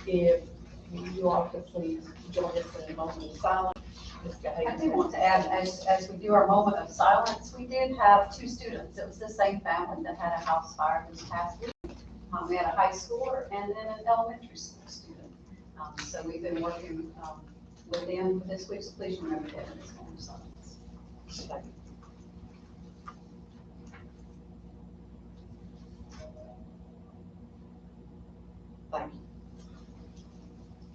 If you all could please join us in a moment of silence. I do want to add, as we do our moment of silence, we did have 2 students. It was the same family that had a house fire this past week. We had a high schooler and then an elementary school student. So we've been working with them for this week, so please remember that in this moment of silence. Thank you. Thank you.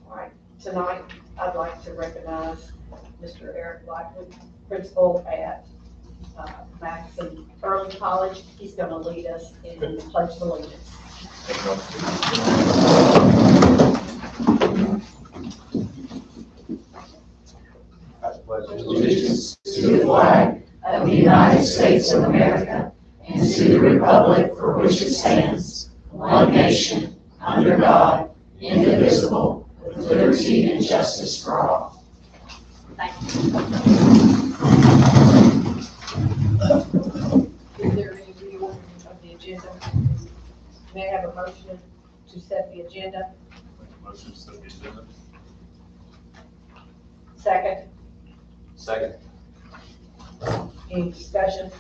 All right, tonight I'd like to recognize Mr. Eric Blackwood, principal at Madison Early College. He's going to lead us in the Pledge of Allegiance. I pledge allegiance to the flag of the United States of America and to the republic for which it stands, one nation, under God, indivisible, with liberty and justice for all. Thank you. Is there any reordering of the agenda? May I have a motion to set the agenda? Motion to set the agenda. Second, Second. any discussion?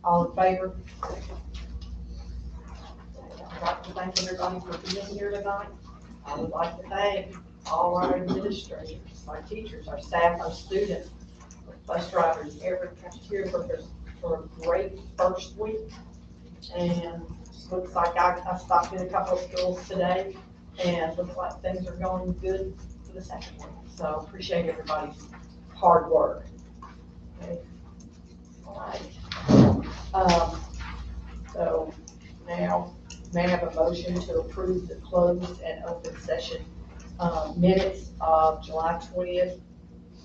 All in favor? I'd like to thank everybody for being here tonight. I would like to thank all our administrators, our teachers, our staff, our students, our bus drivers, every cafeteria workers for a great first week. And looks like I stopped in a couple of schools today and looks like things are going good for the second week. So appreciate everybody's hard work. Okay. All right. So now, may I have a motion to approve the closed and open session minutes of July 20th,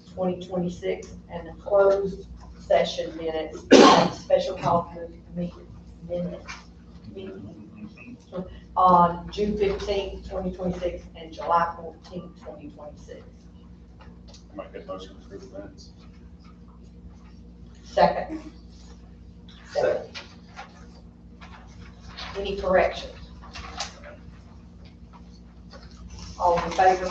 2026, and the closed session minutes and special call meeting on June 15th, 2026, and July 14th, 2026. Make that motion to approve the minutes. Second. Second. Any corrections? All in favor?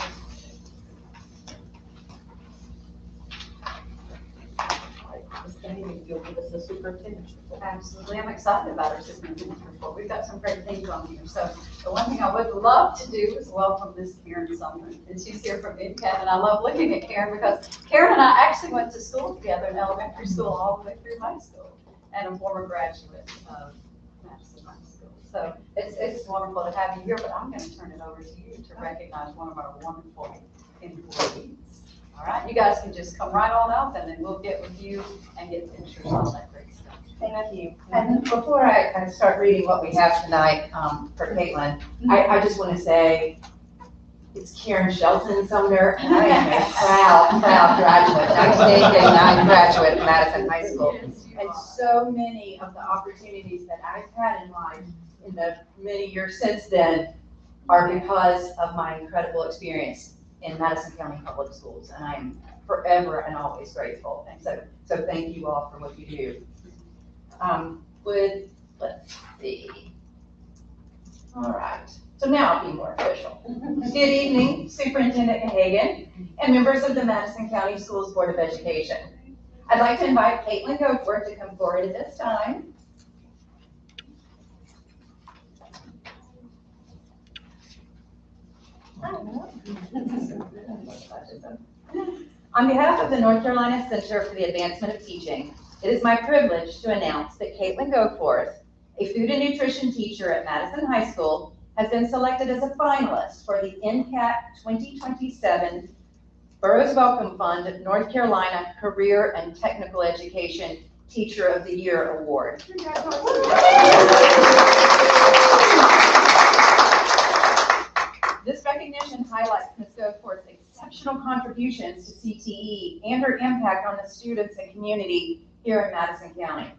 Ms. Kennedy, you'll give us a superintendent's report. Absolutely. I'm excited about our superintendent's report. We've got some great things on here. So the one thing I would love to do is welcome Miss Karen Sumner. And she's here from MCAT. And I love looking at Karen because Karen and I actually went to school together in elementary school all the way through high school, and a former graduate of Madison High School. So it's wonderful to have you here, but I'm going to turn it over to you to recognize one of our wonderful employees. All right, you guys can just come right on up and then we'll get with you and get pictures, all that great stuff. Thank you. And before I start reading what we have tonight for Caitlin, I just want to say it's Karen Shelton Sumner, and I am a proud graduate, 1989 graduate of Madison High School. And so many of the opportunities that I've had in life in the many years since then are because of my incredible experience in Madison County Public Schools, and I'm forever and always grateful. And so thank you all for what you do. Let's see. All right, so now I'll be more official. Good evening, Superintendent Hagan and members of the Madison County Schools Board of Education. I'd like to invite Caitlin Goforth to come forward at this time. On behalf of the North Carolina Center for the Advancement of Teaching, it is my privilege to announce that Caitlin Goforth, a food and nutrition teacher at Madison High School, has been selected as a finalist for the NCAT 2027 Burroughs Wellcome Fund North Carolina Career and Technical Education Teacher of the Year Award. This recognition highlights Ms. Goforth's exceptional contributions to CTE and her impact on the students and community here in Madison County.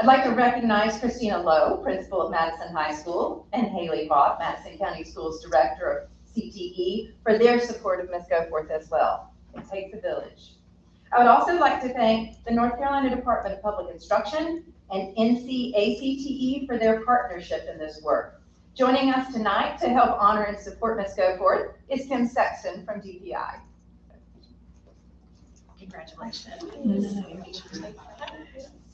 I'd like to recognize Christina Lowe, principal of Madison High School, and Haley Hoff, Madison County Schools Director of CTE, for their support of Ms. Goforth as well. It takes a village. I would also like to thank the North Carolina Department of Public Instruction and NCACTE for their partnership in this work. Joining us tonight to help honor and support Ms. Goforth is Kim Sexton from DPI. Congratulations.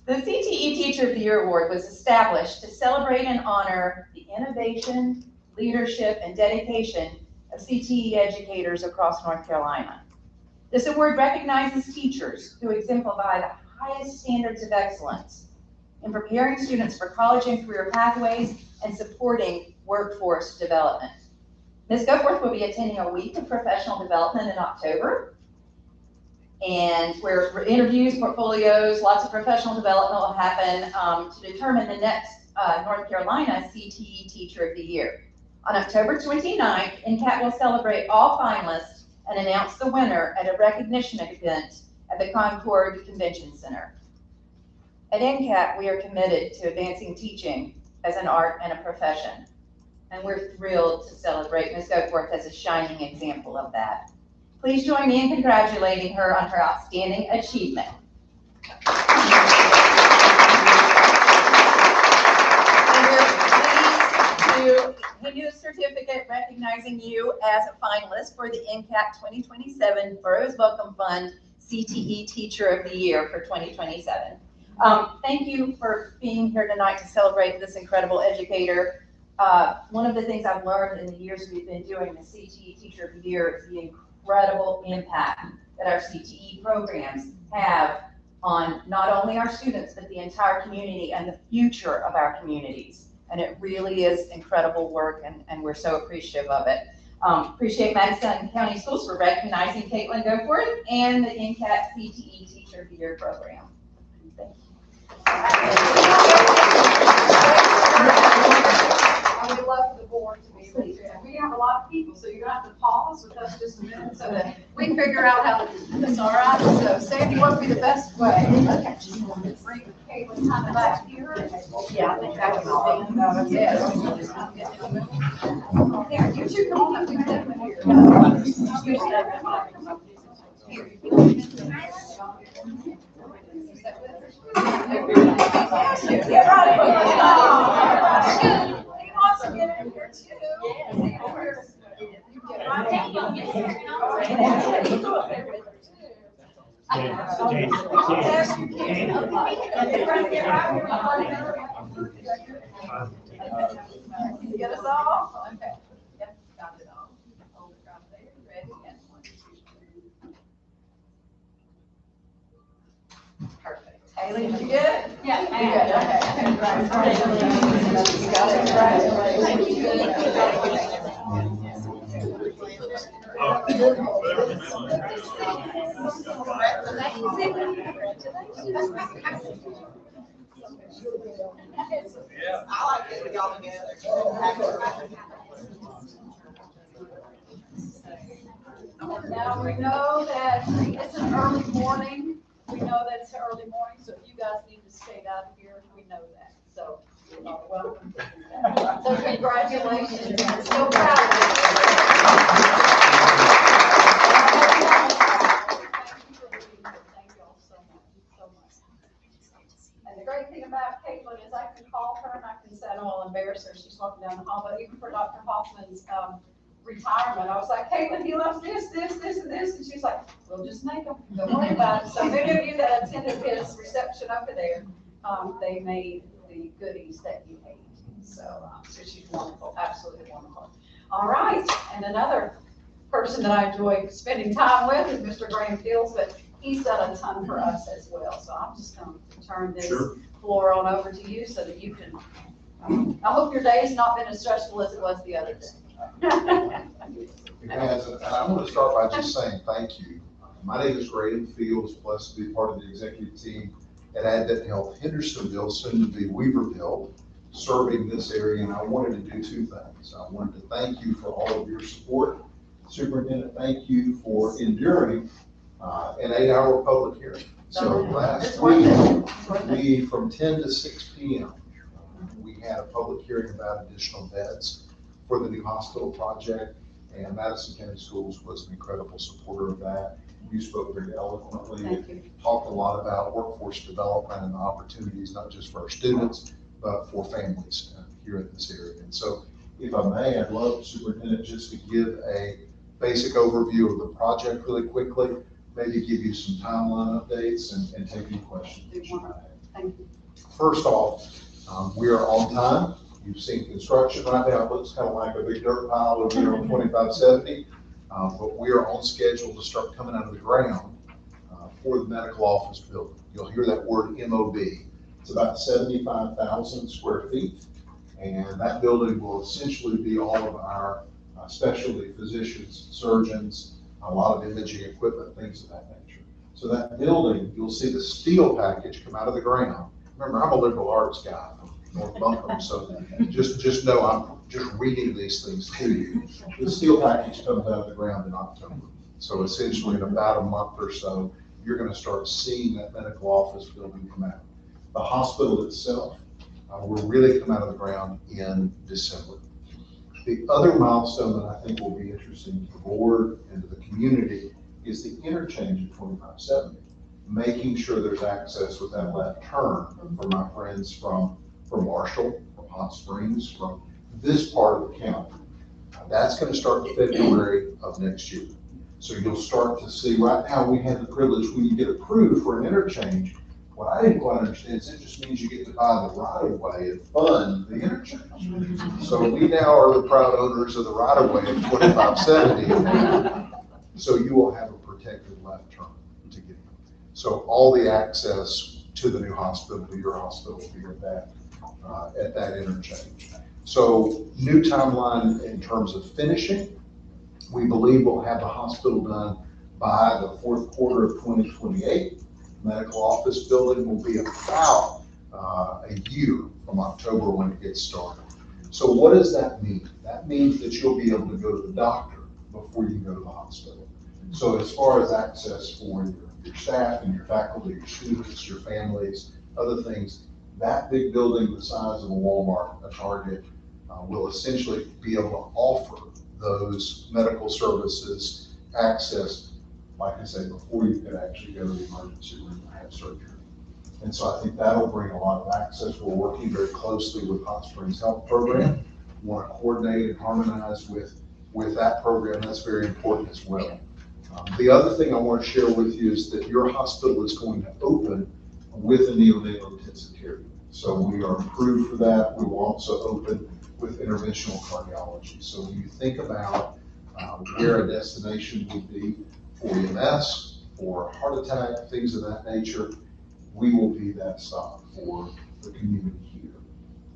The CTE Teacher of the Year Award was established to celebrate and honor the innovation, leadership, and dedication of CTE educators across North Carolina. This award recognizes teachers who exemplify the highest standards of excellence in preparing students for college and career pathways and supporting workforce development. Ms. Goforth will be attending a week of professional development in October, and where interviews, portfolios, lots of professional development will happen to determine the next North Carolina CTE Teacher of the Year. On October 29th, NCAT will celebrate all finalists and announce the winner at a recognition event at the Concord Convention Center. At NCAT, we are committed to advancing teaching as an art and a profession, and we're thrilled to celebrate Ms. Goforth as a shining example of that. Please join me in congratulating her on her outstanding achievement. And we're pleased to hand you a certificate recognizing you as a finalist for the NCAT 2027 Burroughs Welcome Fund CTE Teacher of the Year for 2027. Thank you for being here tonight to celebrate this incredible educator. One of the things I've learned in the years we've been doing the CTE Teacher of the Year is the incredible impact that our CTE programs have on not only our students, but the entire community and the future of our communities. And it really is incredible work, and we're so appreciative of it. Appreciate Madison County Schools for recognizing Caitlin Goforth and the NCAT CTE Teacher of the Year program. Thank you. I would love for the board to be able to. We have a lot of people, so you're going to have to pause with us just a minute so that we can figure out how to do this, all right? So Sandy, what would be the best way? Okay. Bring Caitlin kind of back here. Yeah, I think that would be. Yes. Here, you two come on up. We can have here. Get right in. He wants to get in here too. Get us all? Okay. Yep, got it all. Hold it right there. Ready? And 1, 2, 3. Perfect. Haley, did you get it? Yeah. You good, okay. Congratulations. You got it. Congratulations. I like it with y'all together. Now, we know that it's an early morning. We know that it's an early morning, so if you guys need to stay out of here, we know that. So, welcome. So congratulations. I'm so proud of you. Thank you all so much, so much. And the great thing about Caitlin is I can call her and I can say, I know I'll embarrass her, she's walking down the hall, but even for Dr. Hoffman's retirement, I was like, Caitlin, he loves this, this, this, and this, and she's like, we'll just make them, don't worry about it. So many of you that attended his reception over there, they made the goodies that you ate. So she's wonderful, absolutely wonderful. All right, and another person that I enjoy spending time with is Mr. Graham Fields, but he's done a ton for us as well. So I'm just going to turn this floor on over to you so that you can, I hope your day has not been as stressful as it was the other day. It has, and I want to start by just saying thank you. My name is Graham Fields, blessed to be part of the executive team at Advent Health Hendersonville, soon to be Weaverville, serving this area, and I wanted to do two things. I wanted to thank you for all of your support. Superintendent, thank you for enduring an 8-hour public hearing. So last week, we, from 10 to 6 p.m., we had a public hearing about additional beds for the new hospital project, and Madison County Schools was an incredible supporter of that. You spoke very eloquently, talked a lot about workforce development and the opportunities, not just for our students, but for families here in this area. And so If I may, I'd love Superintendent just to give a basic overview of the project really quickly, maybe give you some timeline updates and take any questions that you might have. Thank you. First off, we are on time. You've seen construction right now. It looks kind of like a big dirt pile over there on 2570. But we are on schedule to start coming out of the ground for the medical office building. You'll hear that word MOB. It's about 75,000 square feet. And that building will essentially be all of our specialty physicians, surgeons, a lot of imaging equipment, things of that nature. So that building, you'll see the steel package come out of the ground. Remember, I'm a liberal arts guy from North Buncombe, so just know I'm just reading these things to you. The steel package comes out of the ground in October. So essentially in about a month or so, you're going to start seeing that medical office building come out. The hospital itself will really come out of the ground in December. The other milestone that I think will be interesting to the board and to the community is the interchange of 2570, making sure there's access with that left turn for my friends from Marshall, from Hot Springs, from this part of the county. That's going to start in February of next year. So you'll start to see, right now we have the privilege when you get approved for an interchange. What I didn't quite understand is it just means you get to buy the right of way and fund the interchange. So we now are the proud owners of the right of way of 2570. So you will have a protected left turn to get in. So all the access to the new hospital, to your hospital, will be at that interchange. So new timeline in terms of finishing. We believe we'll have the hospital done by the fourth quarter of 2028. Medical office building will be about a year from October when it gets started. So what does that mean? That means that you'll be able to go to the doctor before you go to the hospital. So as far as access for your staff and your faculty, your students, your families, other things, that big building the size of a Walmart, a Target, will essentially be able to offer those medical services access, like I said, before you could actually go to the emergency room and have surgery. And so I think that'll bring a lot of access. We're working very closely with Hot Springs Health Program. We want to coordinate and harmonize with that program. That's very important as well. The other thing I want to share with you is that your hospital is going to open with a neonatal intensive care unit. So we are approved for that. We will also open with interventional cardiology. So when you think about where a destination would be for EMS, for heart attack, things of that nature, we will be that stop for the community here.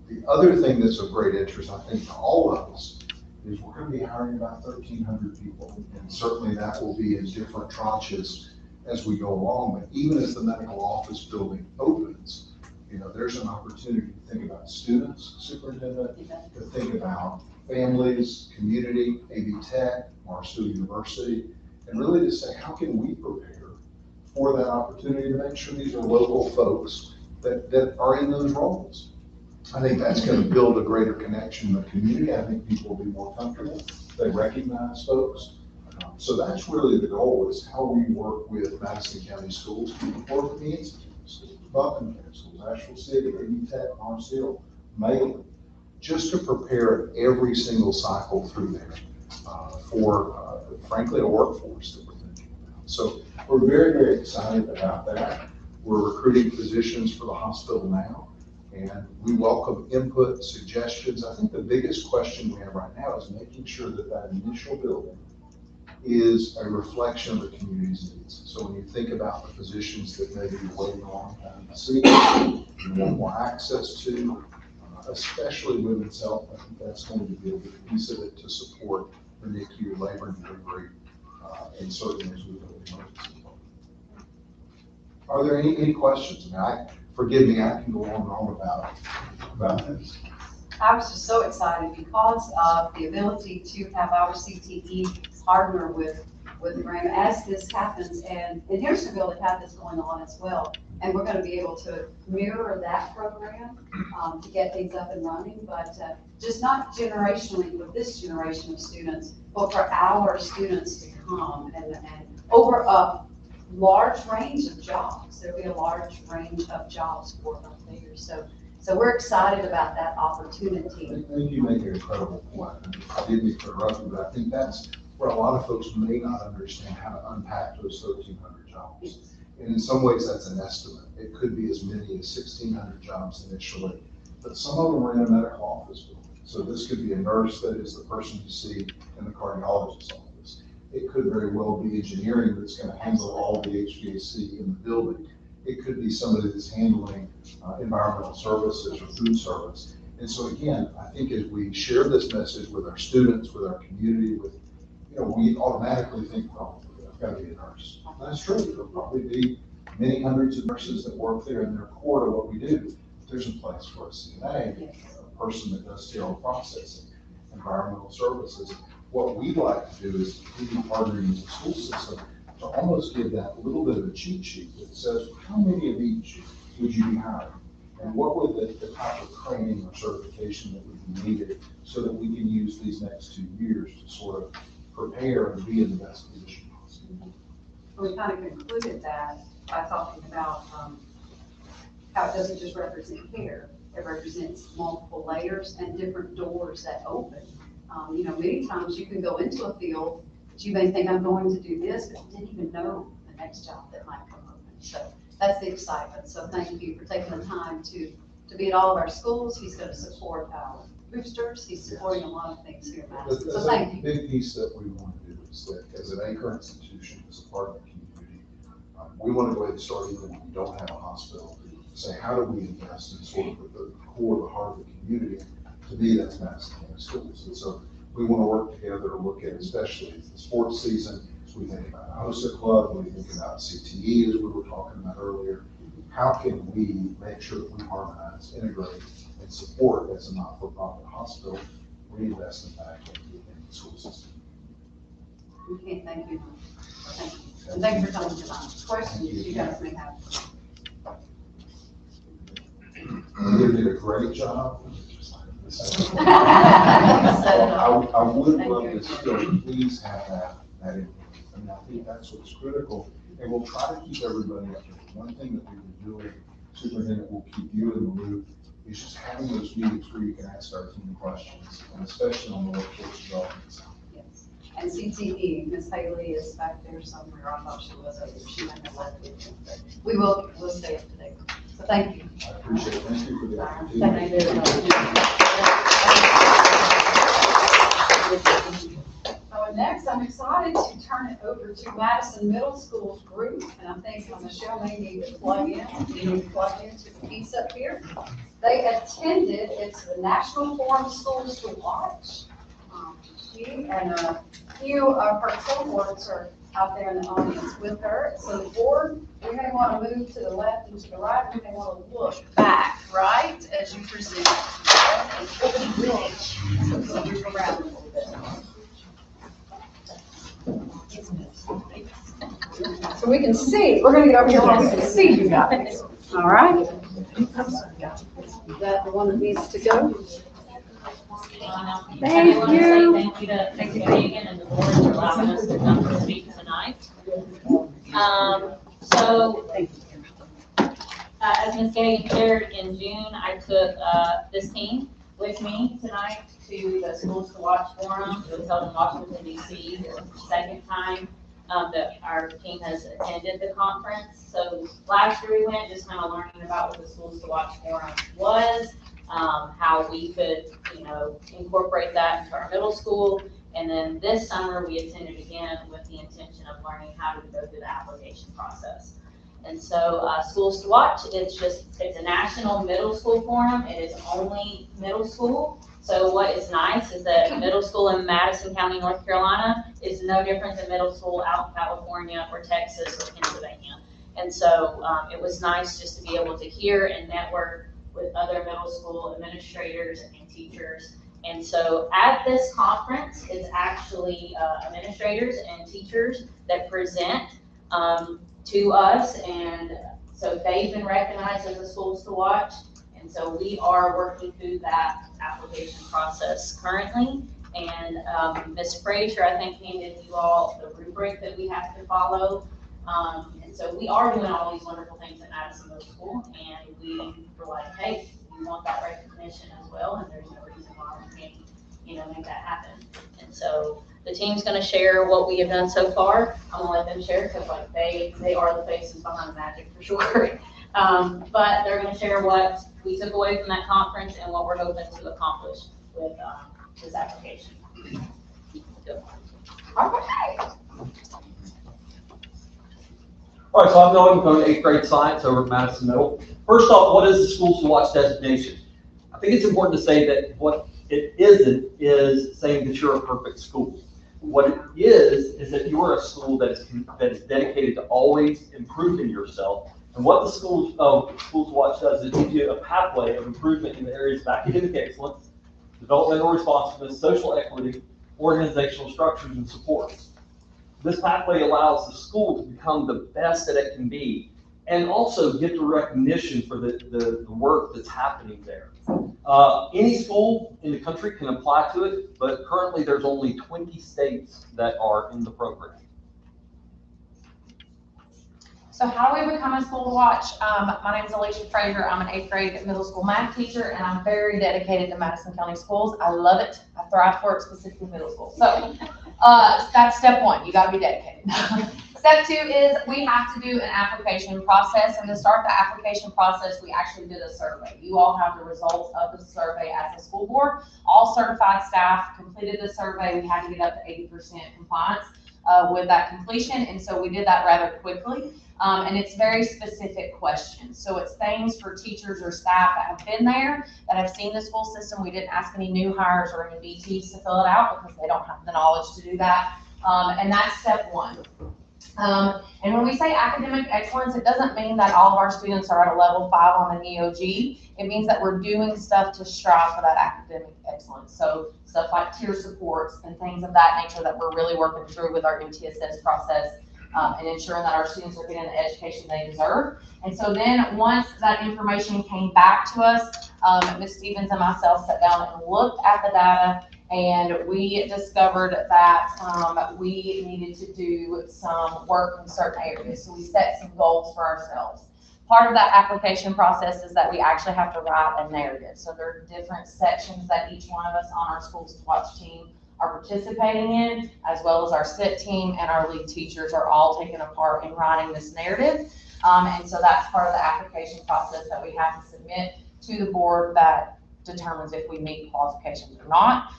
The other thing that's of great interest, I think, to all of us, is we're going to be hiring about 1,300 people, and certainly that will be in different tranches as we go along. But even as the medical office building opens, there's an opportunity to think about students, superintendent, to think about families, community, AV Tech, Marshall University, and really to say, how can we prepare for that opportunity to make sure these are local folks that are in those roles. I think that's going to build a greater connection in the community. I think people will be more comfortable. They recognize folks. So that's really the goal, is how we work with Madison County Schools, work with the institutes, Buckingham Schools, Asheville City, AV Tech, Marshall, Malin, just to prepare every single cycle through there for, frankly, a workforce that we're thinking about. So we're very, very excited about that. We're recruiting physicians for the hospital now, and we welcome input, suggestions. I think the biggest question we have right now is making sure that that initial building is a reflection of the community's needs. So when you think about the physicians that may be waiting a long time to see, you want more access to, especially women's health, I think that's going to be a big piece of it to support the NICU, labor and delivery, and certainly as we go to emergency. Are there any questions? Forgive me, I can go on and on about this. I was just so excited because of the ability to have our CTE partner with the grant as this happens, and Hendersonville had this going on as well. And we're going to be able to mirror that program to get things up and running, but just not generationally for this generation of students, but for our students to come and over a large range of jobs. There'll be a large range of jobs for them there. So So we're excited about that opportunity. I think you make an incredible point. Forgive me for interrupting, but I think that's where a lot of folks may not understand how to unpack those 1,300 jobs. And in some ways, that's an estimate. It could be as many as 1,600 jobs initially, but some of them are in a medical office building. So this could be a nurse that is the person you see in the cardiologist's office. It could very well be engineering that's going to handle all the HVAC in the building. It could be somebody that's handling environmental services or food service. And so again, I think as we share this message with our students, with our community, with, we automatically think, oh, I've got to be a nurse. And that's true. There'll probably be many hundreds of nurses that work there and they're core to what we do. There's a place for a CNA, a person that does sterile processing, environmental services. What we'd like to do is continue partnering with the school system to almost give that little bit of a cheat sheet that says, how many of each would you be hiring? And what would the type of training or certification that would be needed so that we can use these next 2 years to sort of prepare and be in the best position possible. We kind of concluded that by talking about how it doesn't just represent care, it represents multiple layers and different doors that open. Many times you can go into a field that you may think I'm going to do this, but you didn't even know the next job that might come open. So that's the excitement. So thank you for taking the time to be at all of our schools. He's going to support our boosters. He's supporting a lot of things here in Madison. So thank you. The big piece that we want to do is that as an anchor institution, as a part of the community, we want to go ahead and start even when we don't have a hospital, say how do we invest in sort of the core, the heart of the community. To me, that's Madison County Schools. And so we want to work together to look at, especially the sports season, as we think about HOSA Club, when we think about CTE, as we were talking about earlier, how can we make sure that we harmonize, integrate, and support as a not-for-profit hospital, reinvestment back in the school system. We can't thank you. Thank you. And thanks for coming tonight. Questions you guys may have. You did a great job. I I would love to still please have that information. I mean, I think that's what's critical, and we'll try to keep everybody up to date. One thing that we've been doing, Superintendent, will keep you in the loop, is just having those meetings where you can ask our team questions, and especially on the workforce development side. Yes. And CTE, Ms. Haley is back there somewhere. I thought she was over there. She might have left with you. But we'll stay up to date. So thank you. I appreciate it. Thank you for the opportunity. Thank you very much. So next, I'm excited to turn it over to Madison Middle School's group, and I think Michelle may need to plug in. You need to plug into the piece up here. They attended, it's the National Forum Schools to Watch. She and a few of her cohorts are out there in the audience with her. So the board, we may want to move to the left and to the right. We may want to look back, right, as you present. So move around a little bit. So we can see, we're going to get over here where we can see you guys. All right? Is that the one that needs to go? Thank you. Thank you to Megan and the board for allowing us to come and speak tonight. As Ms. Gagan shared, in June, I took this team with me tonight to the Schools to Watch Forum. It was held in Washington, D.C. This is the second time that our team has attended the conference. So last year we went just kind of learning about what the Schools to Watch Forum was, how we could, incorporate that into our middle school. And then this summer we attended again with the intention of learning how to go through the application process. And so Schools to Watch, it's a national middle school forum. It is only middle school. So what is nice is that middle school in Madison County, North Carolina is no different than middle school out in California or Texas or Pennsylvania. And so it was nice just to be able to hear and network with other middle school administrators and teachers. And so at this conference, it's actually administrators and teachers that present to us. And so they've been recognized as the Schools to Watch. And so we are working through that application process currently. And Ms. Frazier, I think, handed you all the rubric that we have to follow. And so we are doing all these wonderful things at Madison Middle School. And we were like, hey, we want that recognition as well, and there's no reason why we can't, make that happen. And so the team's gonna share what we have done so far. I'm gonna let them share, because like they are the faces behind the magic for sure. But they're gonna share what we took away from that conference and what we're hoping to accomplish with, this application. Okay. All right, so I'm Noah, I'm going to 8th grade science over at Madison Middle. First off, what is the Schools to Watch designation? I think it's important to say that what it isn't is saying that you're a perfect school. What it is that you're a school that is dedicated to always improving yourself. And what the Schools to Watch does is give you a pathway of improvement in the areas of academic excellence, developmental responsiveness, social equity, organizational structures, and supports. This pathway allows the school to become the best that it can be, and also get the recognition for the work that's happening there. Any school in the country can apply to it, but currently there's only 20 states that are in the program. So how do we become a school to watch? My name is Alicia Frazier. I'm an 8th grade middle school math teacher, and I'm very dedicated to Madison County Schools. I love it. I thrive for it, specifically middle school. So that's step one. You got to be dedicated. Step two is we have to do an application process, and to start the application process, we actually did a survey. You all have the results of the survey as a school board. All certified staff completed the survey. We had to get up to 80% compliance with that completion, and so we did that rather quickly. And it's very specific questions. So it's things for teachers or staff that have been there, that have seen the school system. We didn't ask any new hires or any DTs to fill it out because they don't have the knowledge to do that. And that's step one. And when we say academic excellence, it doesn't mean that all of our students are at a level 5 on the EOG. It means that we're doing stuff to strive for that academic excellence. So stuff like tier supports and things of that nature that we're really working through with our MTSS process. And ensuring that our students are getting the education they deserve. And so then once that information came back to us, Ms. Stevens and myself sat down and looked at the data, and we discovered that we needed to do some work in certain areas. So we set some goals for ourselves. Part of that application process is that we actually have to write a narrative. So there are different sections that each one of us on our Schools to Watch team are participating in, as well as our SIT team and our lead teachers are all taking a part in writing this narrative. And so that's part of the application process that we have to submit to the board that determines if we meet qualifications or not.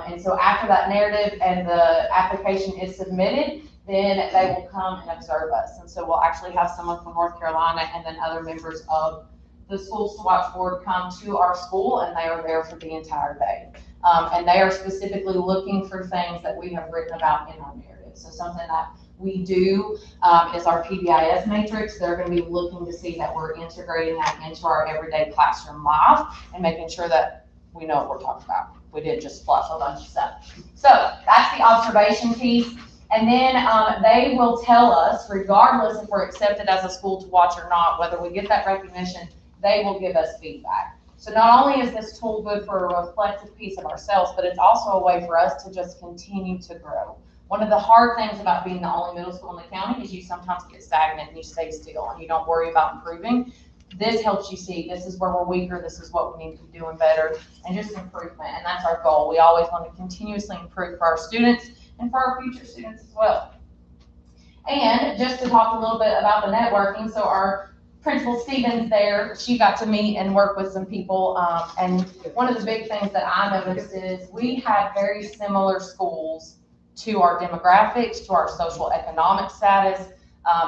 And so after that narrative and the application is submitted, then they will come and observe us. And so we'll actually have someone from North Carolina and then other members of the Schools to Watch board come to our school, and they are there for the entire day. And they are specifically looking for things that we have written about in our narrative. So something that we do is our PBIS matrix. They're going to be looking to see that we're integrating that into our everyday classroom life and making sure that we know what we're talking about. We didn't just fluff a bunch of stuff. So that's the observation piece. And then they will tell us, regardless if we're accepted as a school to watch or not, whether we get that recognition, they will give us feedback. So not only is this tool good for a reflective piece of ourselves, but it's also a way for us to just continue to grow. One of the hard things about being the only middle school in the county is you sometimes get stagnant and you stay still and you don't worry about improving. This helps you see this is where we're weaker, this is what we need to be doing better, and just improvement. And that's our goal. We always want to continuously improve for our students and for our future students as well. And just to talk a little bit about the networking, so our Principal Stevens there, she got to meet and work with some people. And one of the big things that I noticed is we had very similar schools to our demographics, to our social economic status.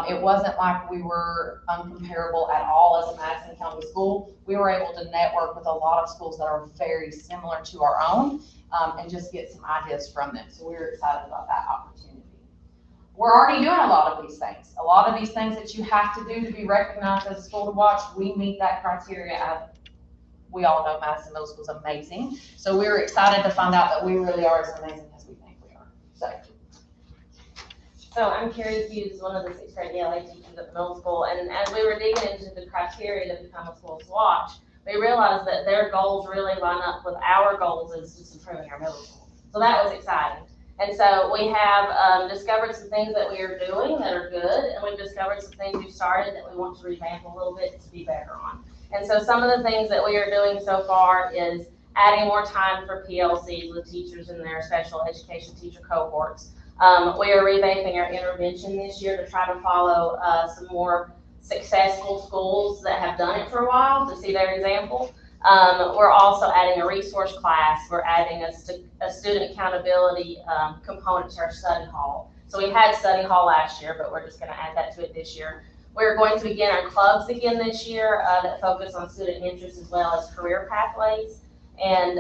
It wasn't like we were uncomparable at all as a Madison County school. We were able to network with a lot of schools that are very similar to our own and just get some ideas from them. So we were excited about that opportunity. We're already doing a lot of these things. A lot of these things that you have to do to be recognized as a school to watch, we meet that criteria. We all know Madison Middle School is amazing. So we were excited to find out that we really are as amazing as we think we are. So I'm Carrie Hughes, one of the 6th grade ELA teachers at the middle school, and as we were digging into the criteria to become a school to watch, we realized that their goals really line up with our goals as just improving our middle school. So that was exciting. And so we have discovered some things that we are doing that are good, and we've discovered some things we've started that we want to revamp a little bit to be better on. And so some of the things that we are doing so far is adding more time for PLCs with teachers in their special education teacher cohorts. We are revamping our intervention this year to try to follow some more successful schools that have done it for a while to see their example. We're also adding a resource class. We're adding a student accountability component to our study hall. So we had study hall last year, but we're just going to add that to it this year. We're going to begin our clubs again this year that focus on student interests as well as career pathways. And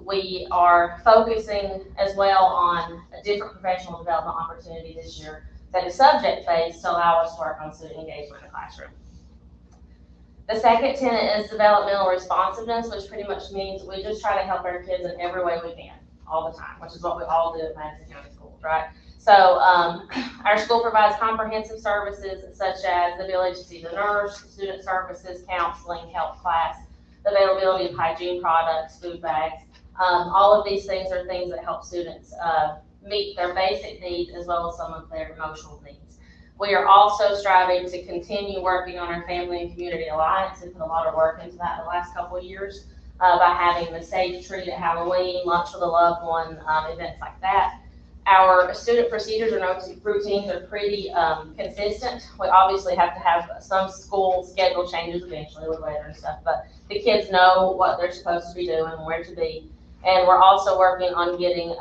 we are focusing as well on a different professional development opportunity this year that is subject-based to allow us to work on student engagement in the classroom. The second tenet is developmental responsiveness, which pretty much means we just try to help our kids in every way we can, all the time, which is what we all do at Madison County Schools, right? So our school provides comprehensive services such as the ability to see the nurse, student services, counseling, health class, the availability of hygiene products, food bags. All of these things are things that help students meet their basic needs as well as some of their emotional needs. We are also striving to continue working on our Family and Community Alliance and put a lot of work into that in the last couple of years by having the Safe Treat at Halloween, Lunch with a Loved One, events like that. Our student procedures and routines are pretty consistent. We obviously have to have some school schedule changes eventually with weather and stuff, but the kids know what they're supposed to be doing and where to be. And we're also working on getting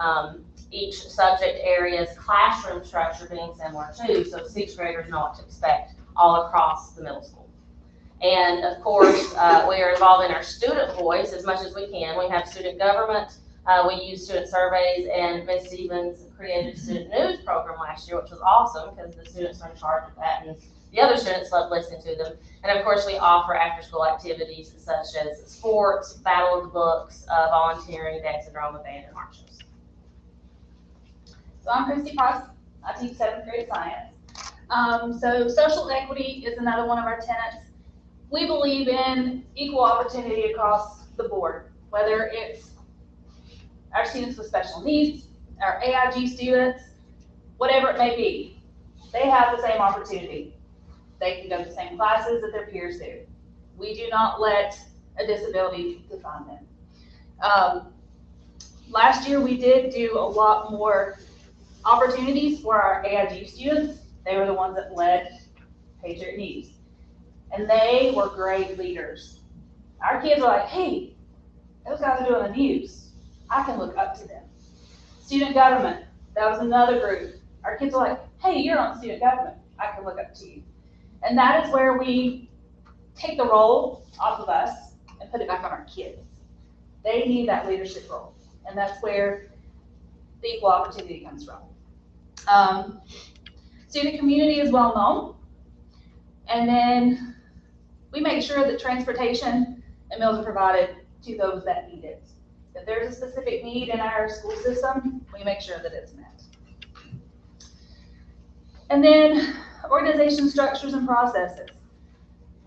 each subject area's classroom structure being similar too, so sixth graders know what to expect all across the middle school. And of course, we are involving our student voice as much as we can. We have student government, we use student surveys, and Ms. Stevens created a student news program last year, which was awesome because the students are in charge of that and the other students love listening to them. And of course, we offer after-school activities such as sports, battle of the books, volunteering, dance and drama, band, and marches. So I'm Christy Price. I teach 7th grade science. So social equity is another one of our tenets. We believe in equal opportunity across the board, whether it's our students with special needs, our AIG students, whatever it may be. They have the same opportunity. They can go to the same classes that their peers do. We do not let a disability define them. Last year, we did do a lot more opportunities for our AIG students. They were the ones that led Patriot News. And they were great leaders. Our kids are like, hey, those guys are doing the news. I can look up to them. Student government, that was another group. Our kids are like, hey, you're on student government. I can look up to you. And that is where we take the role off of us and put it back on our kids. They need that leadership role. And that's where the equal opportunity comes from. Student community is well known. And then we make sure that transportation and meals are provided to those that need it. If there's a specific need in our school system, we make sure that it's met. And then organization structures and processes.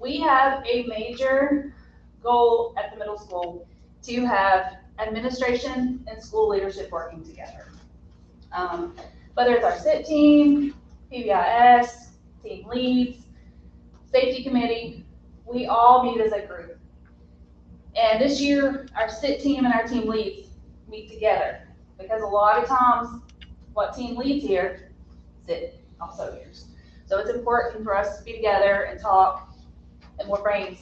We have a major goal at the middle school to have administration and school leadership working together. Whether it's our SIT team, PBIS, team leads, safety committee, we all meet as a group. And this year, our SIT team and our team leads meet together because a lot of times what team leads here, SIT also hears. So it's important for us to be together and talk and more brains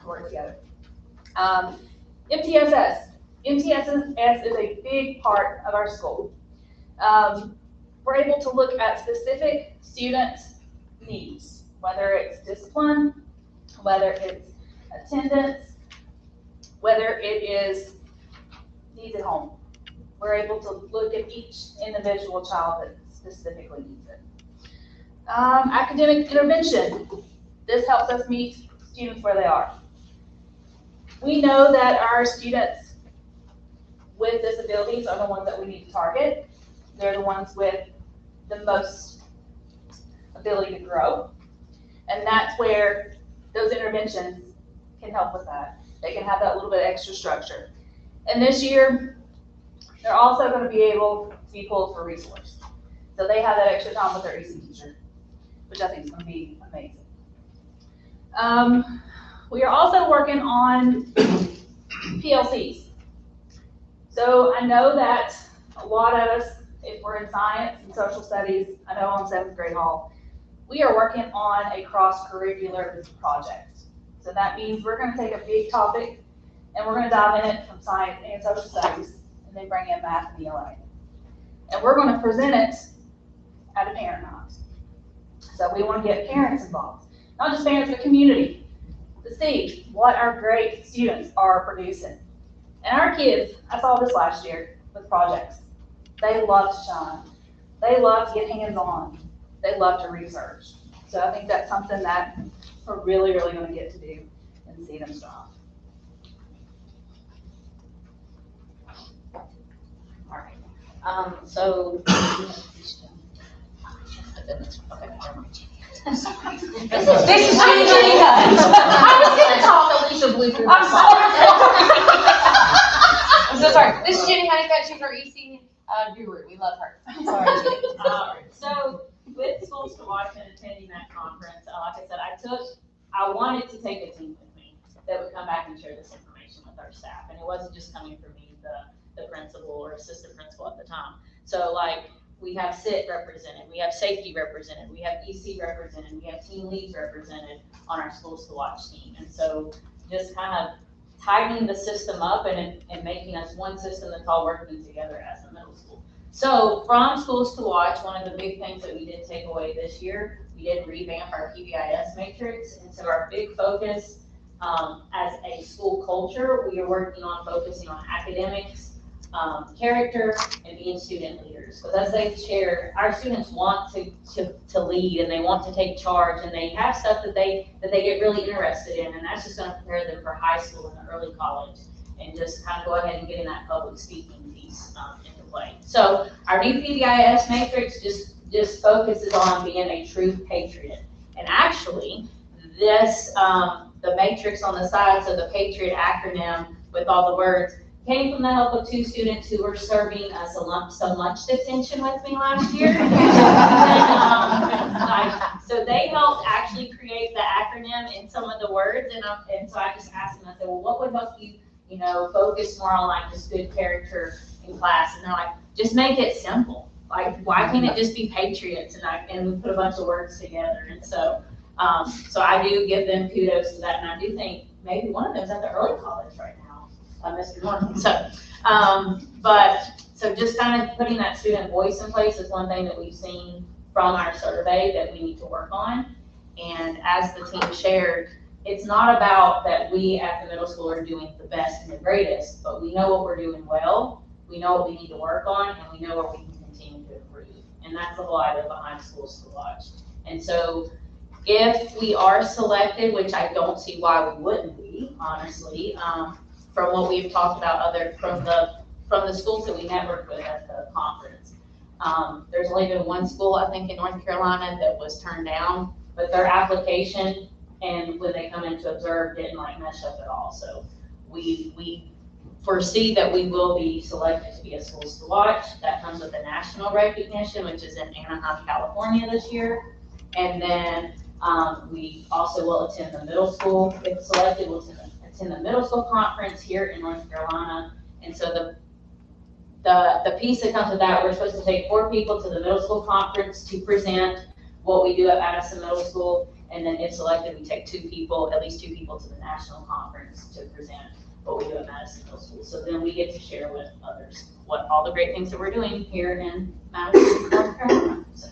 to work together. MTSS. MTSS is a big part of our school. We're able to look at specific student needs, whether it's discipline, whether it's attendance, whether it is needs at home. We're able to look at each individual child that specifically needs it. Academic intervention. This helps us meet students where they are. We know that our students with disabilities are the ones that we need to target. They're the ones with the most ability to grow. And that's where those interventions can help with that. They can have that little bit extra structure. And this year, they're also going to be able to be pulled for resource. So they have that extra time with their EC teacher, which I think is going to be amazing. We are also working on PLCs. So I know that a lot of us, if we're in science and social studies, I know on 7th grade hall, we are working on a cross-curricular project. So that means we're going to take a big topic and we're going to dive in it from science and social studies, and then bring in math and ELA. And we're going to present it at a parent night. So we want to get parents involved, not just parents, but community, to see what our great students are producing. And our kids, I saw this last year with projects. They love to shine. They love to get hands-on. They love to research. So I think that's something that we're really, really going to get to do and see them strong. All right. So. This is Jenny Hunt. I was gonna talk Alicia Bluetooth. I'm sorry. This is Jenny Honeycutt. She's our EC guru. We love her. Sorry, Jenny. So with Schools to Watch and attending that conference, like I said, I wanted to take a team with me that would come back and share this information with our staff. And it wasn't just coming from me, the principal or assistant principal at the time. So like, we have SIT represented, we have safety represented, we have EC represented, we have team leads represented on our Schools to Watch team. And so just kind of tightening the system up and making us one system that's all working together as a middle school. So from Schools to Watch, one of the big things that we did take away this year, we did revamp our PBIS matrix. And so our big focus as a school culture, we are working on focusing on academics, character, and being student leaders. Because as they've shared, our students want to lead, and they want to take charge, and they have stuff that they get really interested in, and that's just going to prepare them for high school and early college, and just kind of go ahead and get in that public speaking piece into play. So our new PBIS matrix just focuses on being a true patriot. And actually, this the matrix on the side, so the Patriot acronym with all the words, came from the help of two students who were serving some lunch detention with me last year. So they helped actually create the acronym in some of the words, and so I just asked them, I said, well, what would help you, focus more on like just good character in class? And they're like, just make it simple. Like, why can't it just be patriots? And we put a bunch of words together. And so I do give them kudos to that, and I do think maybe one of them's at the early college right now. Mr. Norman. So just kind of putting that student voice in place is one thing that we've seen from our survey that we need to work on. And as the team shared, it's not about that we at the middle school are doing the best and the greatest, but we know what we're doing well, we know what we need to work on, and we know where we can continue to improve. And that's the whole idea behind Schools to Watch. And so if we are selected, which I don't see why we wouldn't be, honestly, from what we've talked about from the schools that we networked with at the conference. There's only been one school, I think, in North Carolina that was turned down, but their application and when they come in to observe didn't like mesh up at all. So we foresee that we will be selected to be a Schools to Watch. That comes with a national recognition, which is in Anaheim, California this year. And then we also will attend the middle school. If selected, we'll attend the middle school conference here in North Carolina. And so the piece that comes with that, we're supposed to take 4 people to the middle school conference to present what we do at Madison Middle School. And then if selected, we take at least two people to the national conference to present what we do at Madison Middle School. So then we get to share with others all the great things that we're doing here in Madison, North Carolina. So,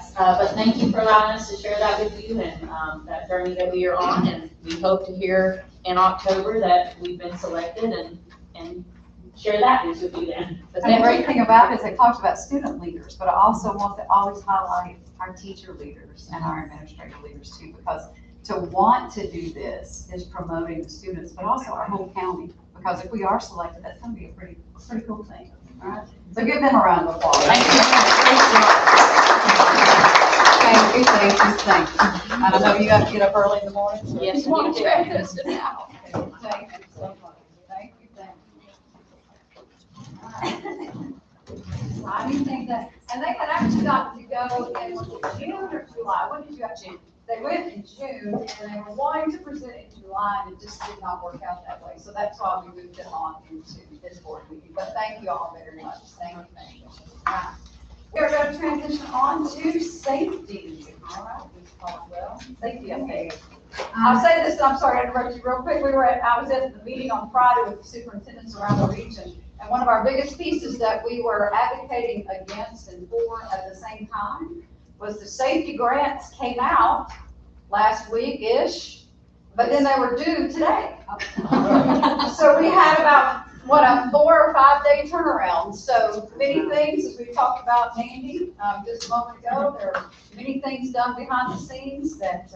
but thank you for allowing us to share that with you and that journey that we are on. And we hope to hear in October that we've been selected and share that news with you then. And the great thing about it is it talks about student leaders, but I also want to always highlight our teacher leaders and our administrative leaders too, because to want to do this is promoting the students, but also our whole county. Because if we are selected, that's going to be a pretty cool thing. All right. So give them a round of applause. Thank you. Thank you. I know you got to get up early in the morning. So Yes, you want we to do. check this out. Thank you so much. Thank you. Why do you think that? And they had actually got to go in June or July. When did you have June? they went in June, and they were wanting to present it in July, and it just did not work out that way. So that's why we moved it on into this board meeting. But thank you all very much. Thank you, thank you. We're going to transition on to safety. All right, Ms. Caldwell, safety update. I'll say this, and I'm sorry to interrupt you real quick. I was at the meeting on Friday with the superintendents around the region, and one of our biggest pieces that we were advocating against and for at the same time was the safety grants came out last week-ish, but then they were due today. So we had about, a 4 or 5 day turnaround. So many things, as we talked about Mandy just a moment ago, there are many things done behind the scenes that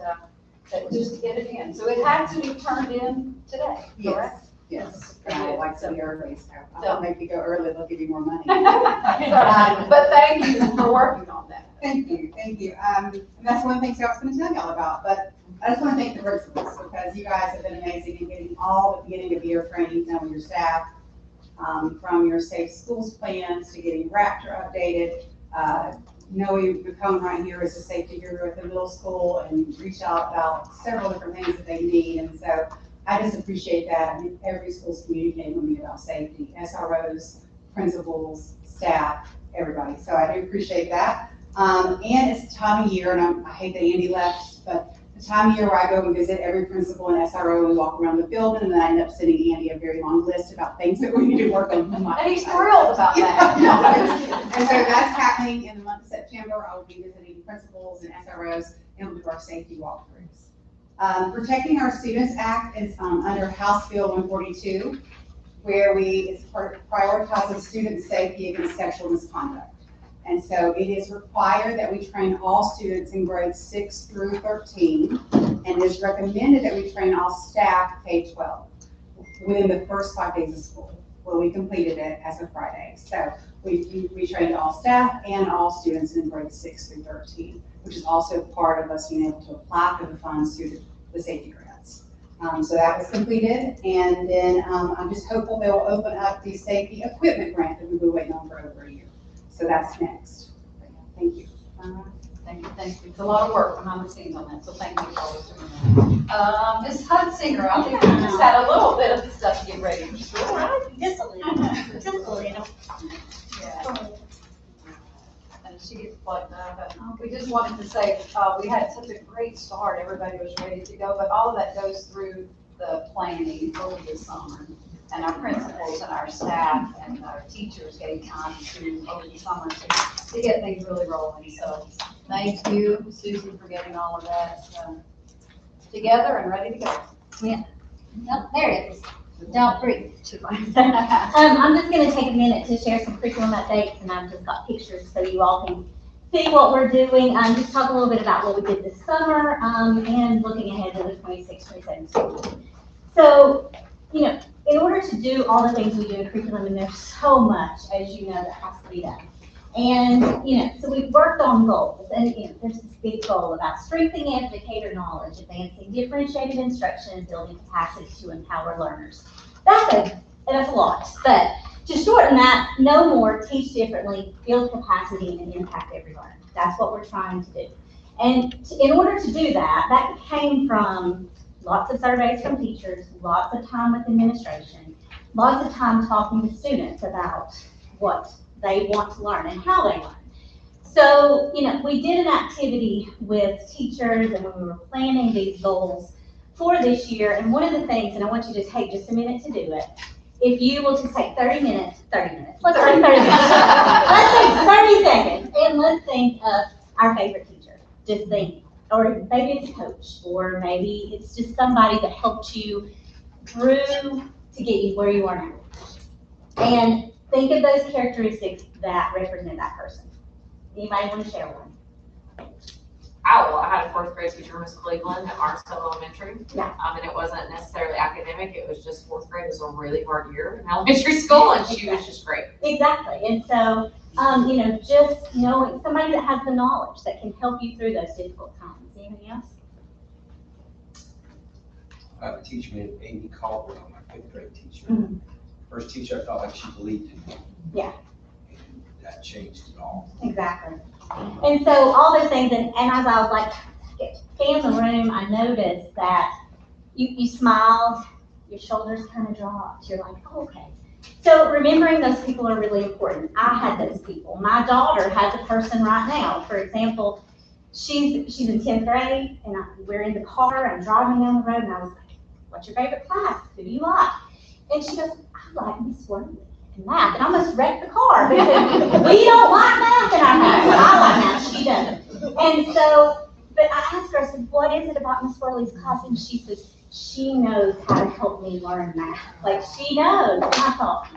just to get it in. So it had to be turned in today, correct? Yes, and I like to be early, so I'll make you go early, they'll give you more money. But thank you for working on that. Thank you, thank you. And that's one thing I was gonna tell y'all about, but I just wanna thank the principals because you guys have been amazing in getting all the beginning of year training done with your staff, from your safe schools plans to getting Raptor updated. Noe McCone right here is a safety guru at the middle school and reach out about several different things that they need. And so I just appreciate that. I mean, every school's communicating with me about safety, SROs, principals, staff, everybody. So I do appreciate that. And it's the time of year, and I hate that Andy left, but the time of year where I go and visit every principal and SRO and walk around the building, and then I end up sending Andy a very long list about things that we need to work on. And he's thrilled about that. And so that's happening in the month of September. I will be visiting principals and SROs and we'll do our safety walkthroughs. Protecting Our Students Act is under House Bill 142, where it prioritizes student safety against sexual misconduct. And so it is required that we train all students in grades 6 through 13, and it is recommended that we train all staff K-12 within the first 5 days of school. Well, we completed it as of Friday. So we trained all staff and all students in grades 6 through 13, which is also part of us being able to apply for the funds through the safety grants. So that was completed, and then I'm just hopeful they will open up the safety equipment grant that we've been waiting on for over a year. So that's next. Thank you. Thank you, thank you. It's a lot of work behind the scenes on that, so thank you for always doing that. Ms. Hudsinger, I think we just had a little bit of stuff to get ready. Just a little, just a little. Yeah. And she gets plugged up. We just wanted to say, we had such a great start. Everybody was ready to go, but all of that goes through the planning over the summer. And our principals and our staff and our teachers getting time to, over the summer to get things really rolling. So thank you, Susan, for getting all of that together and ready to go. Yeah. Oh, there it is. Don't breathe. I'm just going to take a minute to share some curriculum updates, and I've just got pictures so you all can see what we're doing. Just talk a little bit about what we did this summer and looking ahead to the 26-27 school year. So, in order to do all the things we do in curriculum, and there's so much, as you know, that has to be done. And, so we've worked on goals, and, there's this big goal about strengthening educator knowledge, advancing differentiated instruction, and building capacity to empower learners. That's a lot, but to shorten that, know more, teach differently, build capacity, and impact every learner. That's what we're trying to do. And in order to do that, that came from lots of surveys from teachers, lots of time with administration, lots of time talking to students about what they want to learn and how they learn. So, we did an activity with teachers and when we were planning these goals for this year, and one of the things, and I want you to take just a minute to do it, if you will just take 30 minutes, let's take 30 minutes, let's take 30 seconds, and let's think of our favorite teacher. Just think. Or maybe it's a coach, or maybe it's just somebody that helped you through to get you where you are now. And think of those characteristics that represent that person. Anybody want to share one? I had a fourth grade teacher, Miss Cleveland, at Armstead Elementary. Yeah. And it wasn't necessarily academic, it was just fourth grade was a really hard year in elementary school, and she was just great. Exactly. And so, just knowing somebody that has the knowledge that can help you through those difficult times. Anything else? I have a teacher named Amy Caldwell, my fifth grade teacher. Mm-hmm. First teacher, I felt like she believed in me. Yeah. And that changed it all. Exactly. And so all those things, and as I was like, scan the room, I noticed that you smiled, your shoulders kind of dropped, you're like, oh, okay. So remembering those people are really important. I had those people. My daughter has a person right now. For example, she's in 10th grade, and we're in the car, I'm driving down the road, and I was like, what's your favorite class? Who do you like? And she goes, I like Miss Worley and math, and I almost wrecked the car because we don't like math in our house, but I like math, she doesn't. And so, but I asked her, I said, what is it about Miss Worley's class? And she says, she knows how to help me learn math. Like, she knows. And I thought,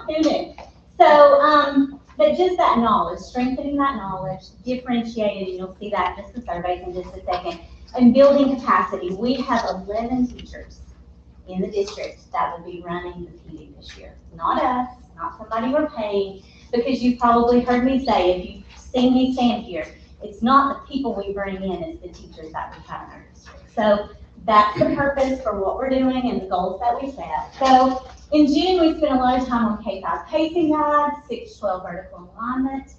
who knew? So, but just that knowledge, strengthening that knowledge, differentiating, and you'll see that in just the surveys in just a second, and building capacity. We have 11 teachers in the district that will be running the PD this year. Not us, not somebody we're paying, because you've probably heard me say, if you've seen me stand here, it's not the people we bring in, it's the teachers that we have in our district. So that's the purpose for what we're doing and the goals that we set. So in June, we spent a lot of time on K-5 pacing guides, 6-12 vertical alignment,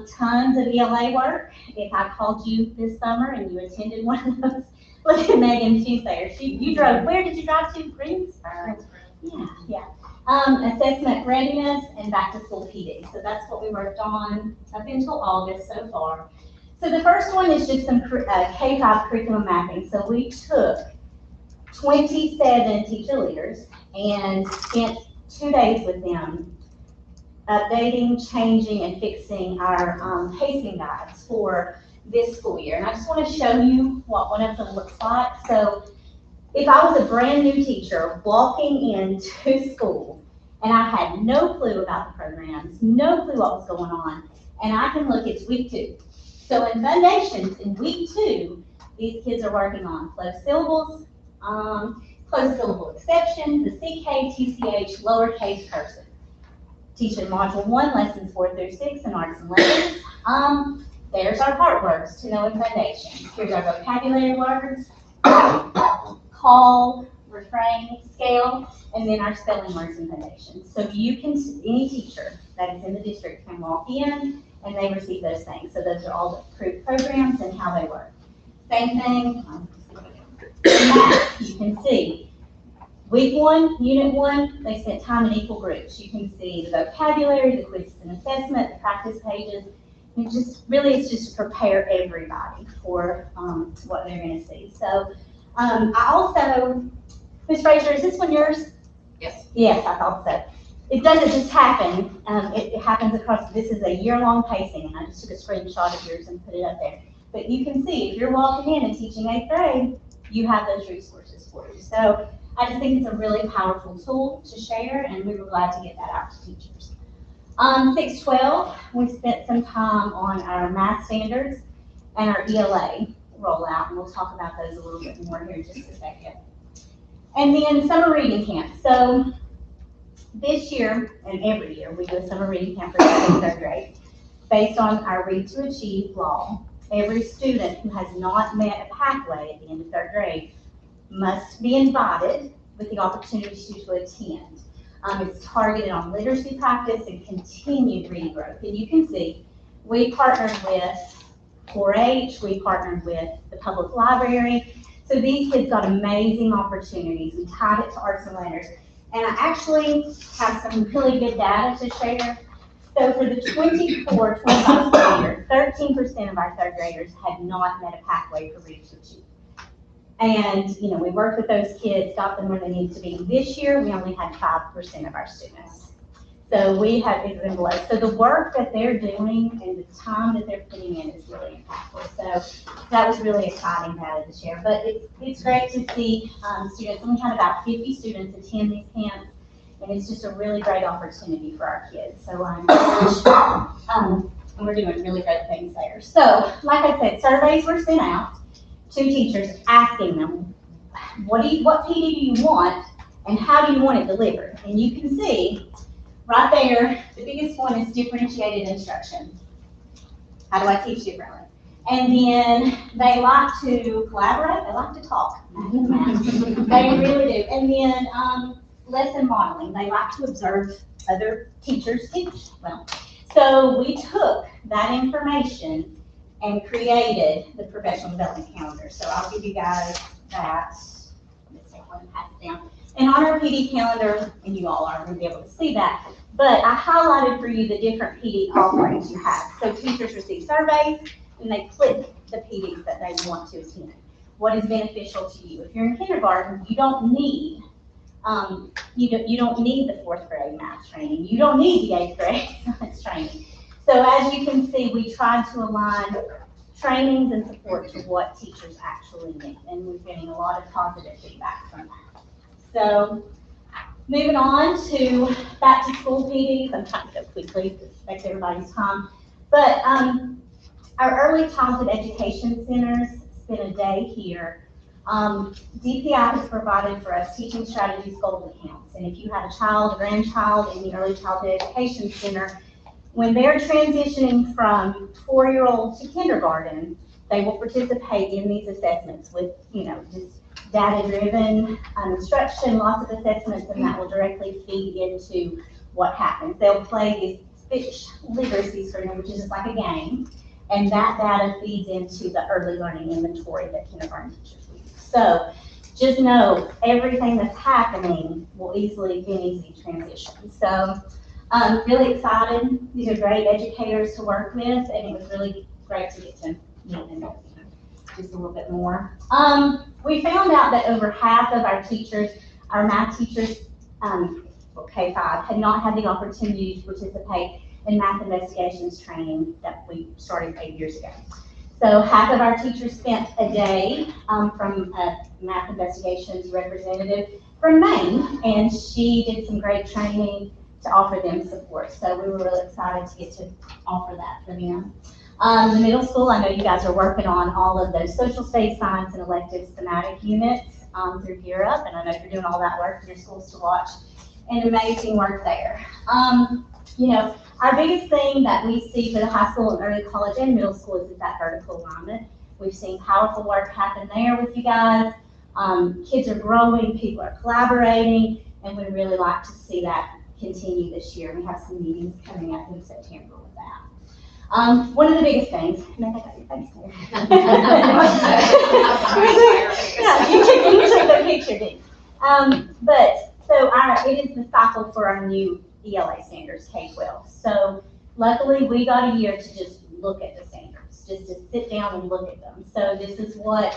tons of ELA work. If I called you this summer and you attended one of those, look at Megan, she's there. You drove, where did you drive to? Greensboro? Yeah. Assessment readiness and back to school PD. So that's what we worked on up until August so far. So the first one is just some K-5 curriculum mapping. So we took 27 teacher leaders and spent 2 days with them updating, changing, and fixing our pacing guides for this school year. And I just want to show you what one of them looks like. So if I was a brand new teacher walking into school and I had no clue about the programs, no clue what was going on, and I can look, it's week 2. So in Foundations, in week 2, these kids are working on closed syllables, closed syllable exception, the CK, TCH, lowercase cursive. Teaching Module 1, Lessons 4 through 6 in Arts and Letters. There's our part words to know in Foundations. Here's our vocabulary words, call, refrain, scale, and then our spelling words in Foundations. So you can, any teacher that is in the district can walk in and they receive those things. So those are all the approved programs and how they work. Same thing, math, you can see. Week 1, Unit 1, they spent time in equal groups. You can see the vocabulary, the quizzes and assessment, the practice pages. It just, really, it's just to prepare everybody for what they're going to see. So I also, Ms. Fraser, is this one yours? Yes. Yes, I thought so. It doesn't just happen. It happens across, this is a year-long pacing, and I just took a screenshot of yours and put it up there. But you can see, if you're walking in and teaching 8th grade, you have those resources for you. So I just think it's a really powerful tool to share, and we were glad to get that out to teachers. 6-12, we spent some time on our math standards and our ELA rollout, and we'll talk about those a little bit more here in just a second. And then summer reading camp. So this year, and every year, we do a summer reading camp for 2nd and 3rd grade. Based on our Read to Achieve law, every student who has not met a pathway at the end of 3rd grade must be invited with the opportunity to attend. It's targeted on literacy practice and continued reading growth. And you can see, we partnered with 4-H, we partnered with the public library. So these kids got amazing opportunities. We tied it to Arts and Letters. And I actually have some really good data to share. So for the 24-25 school year, 13% of our 3rd graders had not met a pathway for Read to Achieve. And, you know, we worked with those kids, got them where they need to be. This year, we only had 5% of our students. So we have, it's been blessed. So the work that they're doing and the time that they're putting in is really impactful. So that was really exciting data to share. But it's great to see students. And we had about 50 students attend these camps. And it's just a really great opportunity for our kids. So and we're doing really great things there. So, like I said, surveys were sent out to teachers asking them, what PD do you want and how do you want it delivered? And you can see right there, the biggest one is differentiated instruction. How do I teach differently? And then they like to collaborate, they like to talk. They really do. And then lesson modeling, they like to observe other teachers teach. Well, so we took that information and created the professional development calendar. So I'll give you guys that. Let's take one and pass it down. And on our PD calendar, and you all aren't going to be able to see that, but I highlighted for you the different PD offerings you have. So teachers receive surveys, and they click the PDs that they want to attend. What is beneficial to you? If you're in kindergarten, you don't need you don't need the 4th grade math training. You don't need the 8th grade science training. So as you can see, we tried to align trainings and support to what teachers actually need, and we're getting a lot of positive feedback from that. So moving on to back to school PDs, I'm trying to go quickly to respect everybody's time, but our early childhood education centers spend a day here. DPI has provided for us teaching strategies goals accounts, and if you have a child, a grandchild in the early childhood education center, when they're transitioning from 4-year-old to kindergarten, they will participate in these assessments with, just data-driven instruction, lots of assessments, and that will directly feed into what happens. They'll play these speech literacy screen, which is just like a game, and that data feeds into the early learning inventory that kindergarten teachers use. So just know everything that's happening will easily be an easy transition. So I'm really excited. These are great educators to work with, and it was really great to get to meet them just a little bit more. We found out that over half of our teachers, our math teachers, K-5, had not had the opportunity to participate in math investigations training that we started 8 years ago. So half of our teachers spent a day from a math investigations representative from Maine, and she did some great training to offer them support. So we were really excited to get to offer that for them. The middle school, I know you guys are working on all of those social studies, science, and elective thematic units through Gear Up, and I know you're doing all that work for your schools to watch, and amazing work there. Our biggest thing that we see for the high school and early college and middle school is that vertical alignment. We've seen powerful work happen there with you guys. Kids are growing, people are collaborating, and we really like to see that continue this year. We have some meetings coming up in September with that. One of the biggest things, I got your face there. Yeah, you took the picture, didn't you? It is the cycle for our new ELA standards, K-12. So luckily, we got a year to just look at the standards, just to sit down and look at them. So this is what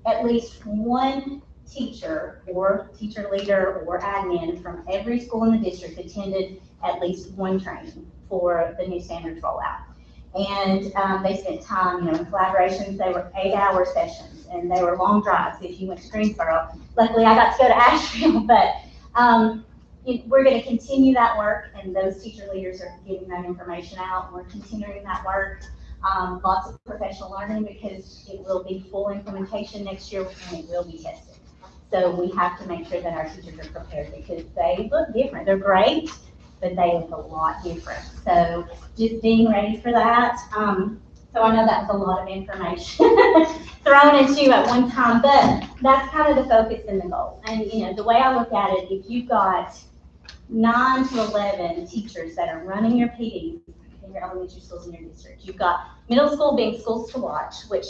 at least one teacher or teacher leader or admin from every school in the district attended at least one training for the new standards rollout. And they spent time, in collaborations. They were 8-hour sessions, and they were long drives if you went to Greensboro. Luckily, I got to go to Asheville, but we're going to continue that work, and those teacher leaders are getting that information out. We're continuing that work. Lots of professional learning, because it will be full implementation next year, and it will be tested. So we have to make sure that our teachers are prepared, because they look different. They're great, but they look a lot different. So just being ready for that. So I know that was a lot of information thrown at you at one time, but that's kind of the focus and the goal. And the way I look at it, if you've got 9 to 11 teachers that are running your PDs in your elementary schools in your district, you've got middle school being schools to watch, which,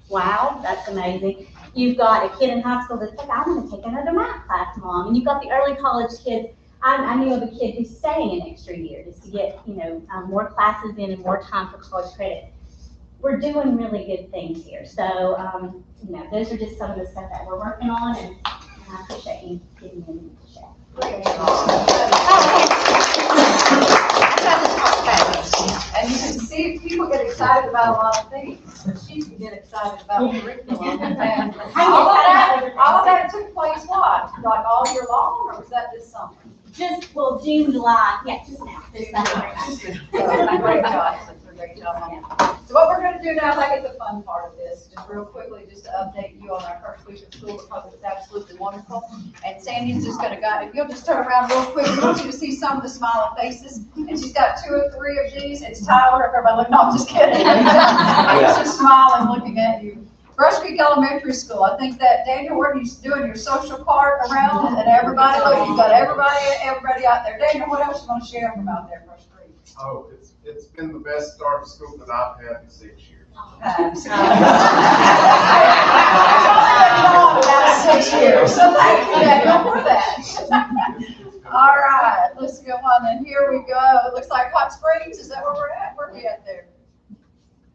wow, that's amazing. You've got a kid in high school that's like, I'm going to take another math class, Mom. And you've got the early college kids. I knew of a kid who's staying an extra year just to get, more classes in and more time for college credit. We're doing really good things here. So, those are just some of the stuff that we're working on, and I appreciate you giving me a chat. And you can see people get excited about a lot of things. She can get excited about curriculum. And all of that took place what? Like all year long, or was that this summer? June, July, yeah, just now. Great job. Great job on that. So what we're going to do now is I get the fun part of this, just real quickly, just to update you on our first week of school, because it's absolutely wonderful. And Sandy's just going to guide it. You'll just turn around real quick. We want you to see some of the smiling faces. And she's got 2 or 3 of these. It's Tyler. If everybody look, no, I'm just kidding. He's just smiling, looking at you. Brush Creek Elementary School. I think that Daniel, where he's doing your social card around, and everybody, look, you've got everybody out there. Daniel, what else you want to share from out there, Brush Creek? Oh, it's been the best start to school that I've had in 6 years. About 6 years, so thank you, Daniel, for that. All right, let's go on, and here we go. It looks like Hot Springs, is that where we're at? Where are we at there?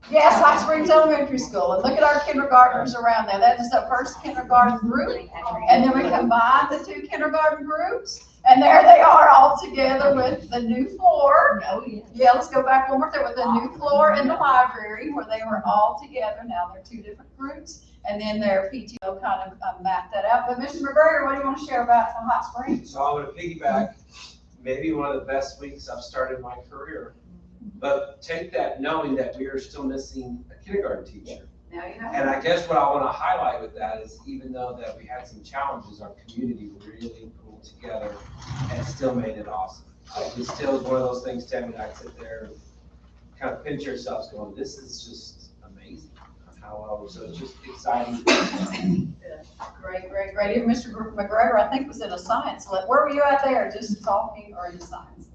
Yes, Hot Springs Elementary School, and look at our kindergartners around there. That is the first kindergarten group, and then we combine the two kindergarten groups, and there they are all together with the new floor. Yeah, let's go back one more time with the new floor in the library where they were all together. Now they're two different groups, and then their PTO kind of mapped that out. But Mr. McGregor, what do you want to share about Hot Springs? So I'm gonna piggyback, maybe one of the best weeks I've started in my career. But take that knowing that we are still missing a kindergarten teacher. Now you have. And I guess what I want to highlight with that is even though that we had some challenges, our community really pulled together and still made it awesome. So it still is one of those things, Tammy and I sit there and kind of pinch ourselves going, this is just amazing on how well, so it's just exciting. Great, great, great. Even Mr. McGregor, I think, was in a science lab. Where were you out there, just talking or in science?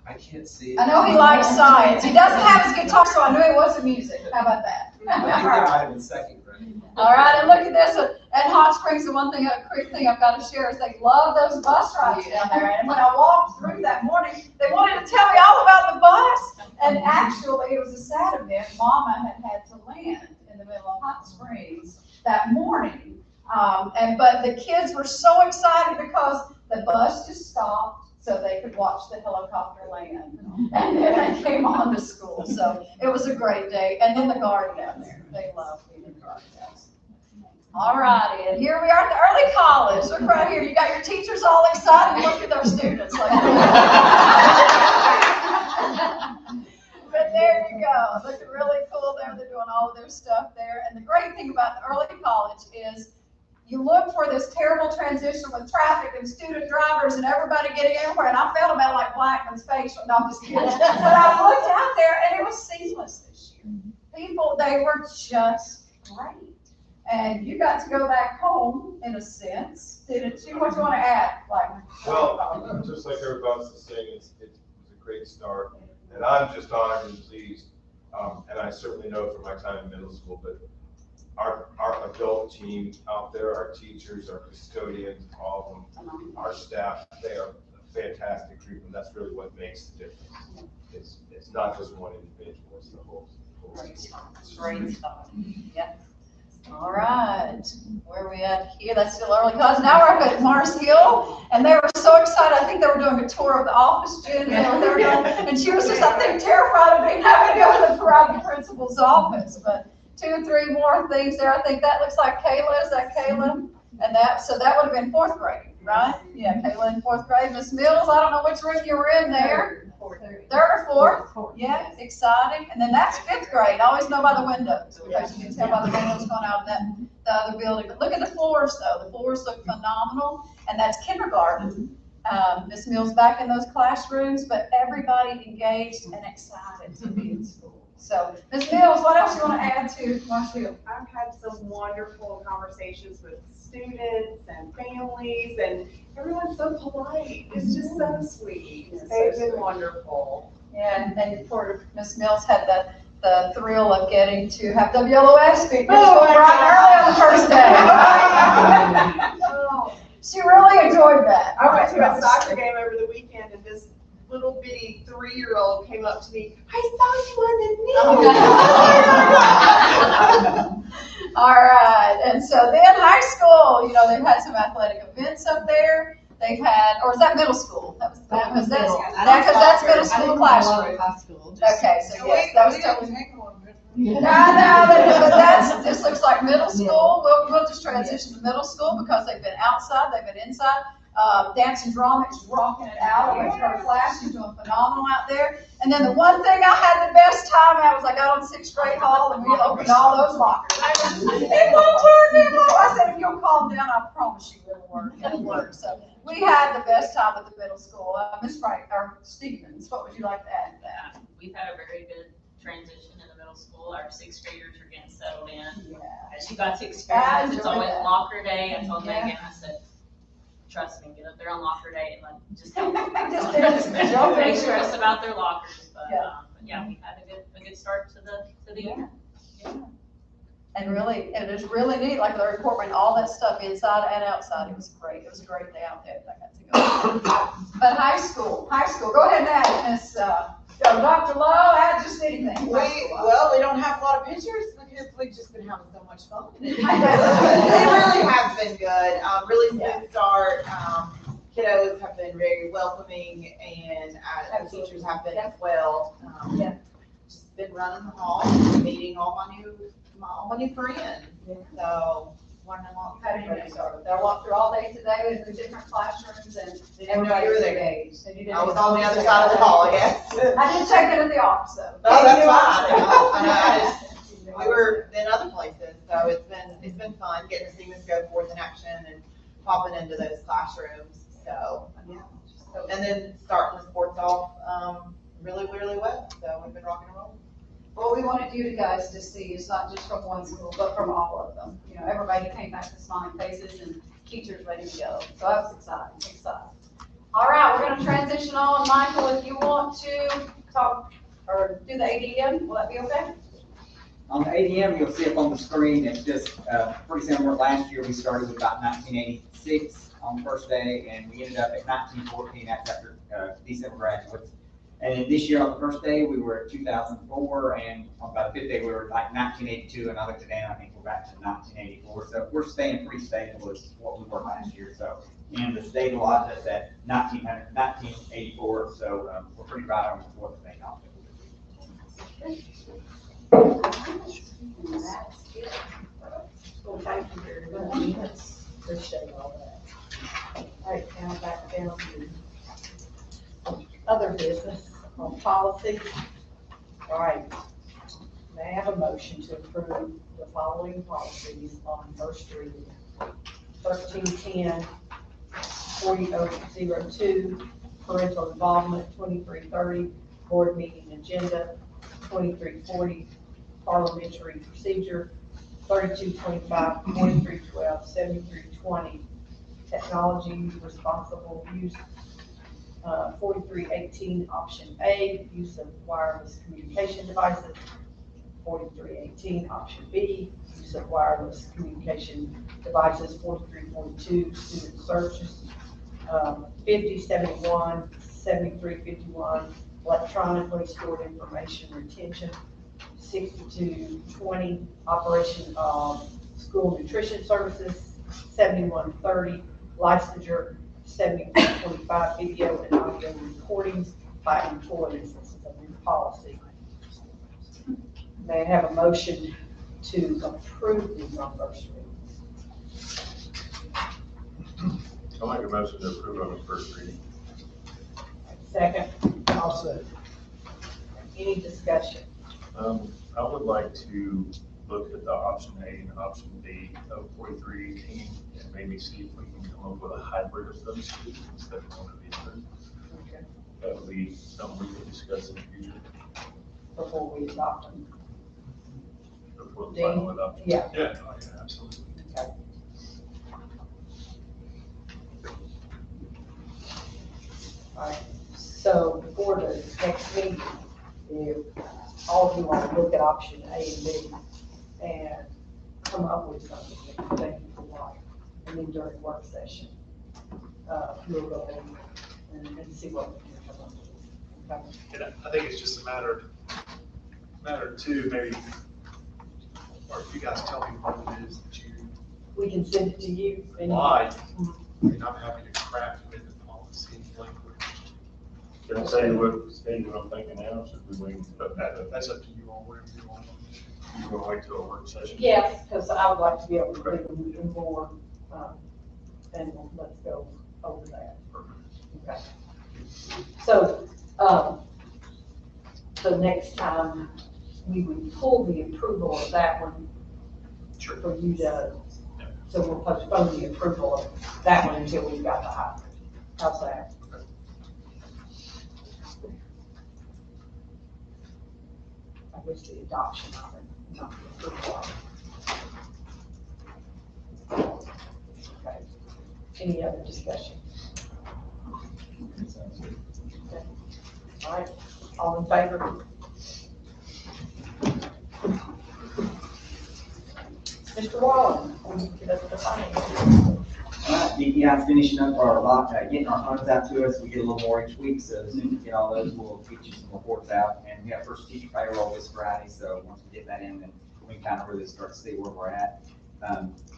I can't see it. I know he likes science. He doesn't have his guitar, so I knew he was in music. How about that? I think that might have been second grade. All right, and look at this. At Hot Springs, the one thing, a quick thing I've got to share is they love those bus rides down there. And when I walked through that morning, they wanted to tell me all about the bus. And actually, it was a sad event. Mama had to land in the middle of Hot Springs that morning. But the kids were so excited because the bus just stopped so they could watch the helicopter land. And then they came on to school. So it was a great day. And then the garden down there. They love being in the garden. All righty, and here we are at the early college. Look right here. You got your teachers all excited. Look at their students. Like but there you go. Looking really cool there. They're doing all of their stuff there. And the great thing about the early college is you look for this terrible transition with traffic and student drivers and everybody getting everywhere. And I felt about like Blackman's face. No, I'm just kidding. But I looked out there and it was seamless this year. People, they were just great. And you got to go back home in a sense. Didn't you? What do you want to add? Well, just like everybody else is saying, it was a great start. And I'm just honored and pleased. And I certainly know from my time in middle school, but our adult team out there, our teachers, our custodians, all of them, our staff, they are a fantastic group, and that's really what makes the difference. It's not just one individual, it's the whole Great stuff. Yep. All right, where are we at here? That's still early college. Now we're up at Mars Hill, and they were so excited. I think they were doing a tour of the office, Jen, and she was just, I think, terrified of me having to go to the private principal's office. But 2 or 3 more things there. I think that looks like Kayla. Is that Kayla? And so that would have been 4th grade, right? Yeah, Kayla in 4th grade. Miss Mills, I don't know which room you were in there. 3rd or 4th? Yeah, exciting. And then that's 5th grade. I always know by the windows because you can tell by the windows going out of the other building. But look at the floors, though. The floors look phenomenal, and that's kindergarten. Miss Mills back in those classrooms, but everybody engaged and excited to be in school. So, Ms. Mills, what else you want to add to Marshall? I've had some wonderful conversations with students and families, and everyone's so polite. It's just so sweet. They've been wonderful. Yeah, and poor Ms. Mills had the thrill of getting to have WLOS speak bright early on the first day. She really enjoyed that. I went to a soccer game over the weekend, and this little bitty 3-year-old came up to me. I saw you on the news. All right, and so then high school, they've had some athletic events up there. They've had, or is that middle school? That was because that's middle school classroom. Okay, so yes, that was totally. But this looks like middle school. We'll just transition to middle school because they've been outside, they've been inside. Dance and drama is rocking it out. I went to her class. She's doing phenomenal out there. And then the one thing I had the best time at was I got on 6th grade hall and we opened all those lockers. It won't work. I said, if you'll calm down, I promise you it'll work. It'll work. So we had the best time at the middle school. Ms. Frank, or Stevens, what would you like to add to that? We've had a very good transition in the middle school. Our 6th graders are getting settled in. Yeah. As you got to experience, it's always locker day. I told Megan, I said, trust me, get up there on locker day and just don't make stress about their lockers. But yeah, we've had a good start to the year. And really, it is really neat, like the report and all that stuff inside and outside. It was great. It was a great day out there that I got to go. But high school, go ahead and add, Miss, Dr. Lowe, add just anything. Well, we don't have a lot of pictures because we've just been having so much fun. They really have been good. Really smooth start. Kiddos have been very welcoming and the teachers have been as well. Just been running the hall, meeting all my new friends. So, learning a lot. I walked through all day today in the different classrooms and Didn't know you were there. engaged. I was on the other side of the hall, I guess. I did check in at the office though. Oh, that's fine. We were in other places, so it's been fun getting to see Miss Goforth in action and popping into those classrooms. So, yeah. And then starting the sports off really, really well. So we've been rocking and rolling. What we wanted you guys to see is not just from one school, but from all of them. You know, everybody came back with smiling faces and teachers ready to go. So I was excited. All right, we're going to transition on. Michael, if you want to talk or do the ADM, will that be okay? On the ADM, you'll see up on the screen, it's just pretty similar. Last year, we started with about 1986 on the first day, and we ended up at 1914 after December graduates. And then this year on the first day, we were at 2004, and on about the fifth day, we were like 1982, and I looked at that, I think we're back to 1984. So we're staying pretty stable with what we were last year. So, and the state allotted us at 1984, so we're pretty right on with what the state offered. Well, thank you very much. Appreciate all that. All right, now back down to other business on policy. All right. May I have a motion to approve the following policies on first reading? 1310, 40002, parental involvement, 2330, board meeting agenda, 2340, parliamentary procedure, 3225, 4312, 7320, technology responsible use, 4318, option A, use of wireless communication devices, 4318, option B, use of wireless communication devices, 4342, student searches, 5071, 7351, electronically stored information retention, 6220, operation of school nutrition services, 7130, licensure, 7125, video and audio recordings by employees. This is a new policy. May I have a motion to approve these on first reading? I'll make a motion to approve on the first reading. Second. I'll say. Any discussion? I would like to look at the option A and option B of 4318 and maybe see if we can come up with a hybrid of those two instead of one of either. Okay. That would be something we could discuss in the future Before we adopt them. before the final adoption. Yeah. Yeah, oh, yeah, absolutely. Okay. All right, so before the next meeting, if all of you want to look at option A and B and come up with something that you think you like, and then during work session, we'll go ahead and see what we can come up with. Okay? And I think it's just a matter two, maybe, or if you guys tell me what it is that you We can send it to you. And like, I mean, I'm happy to craft with the policy language. Can I say what I'm thinking now? Should we wait? That's up to you all, whatever you want. You want to wait till a work session? Yes, because I would like to be able to do them more, and let's go over that. Okay. So, so next time, we would pull the approval of that one for you to, so we'll postpone the approval of that one until we've got the hybrid. How's that? I wish the adoption of it, not the approval of it. Okay. Any other discussion? Okay. All right, all in favor? Mr. Wallen, will you give us the finance? DPI is finishing up our getting our funds out to us. We get a little more each week, so as soon as we get all those, we'll get you some reports out. And we have first teacher payroll this Friday, so once we get that in, then we can kind of really start to see where we're at.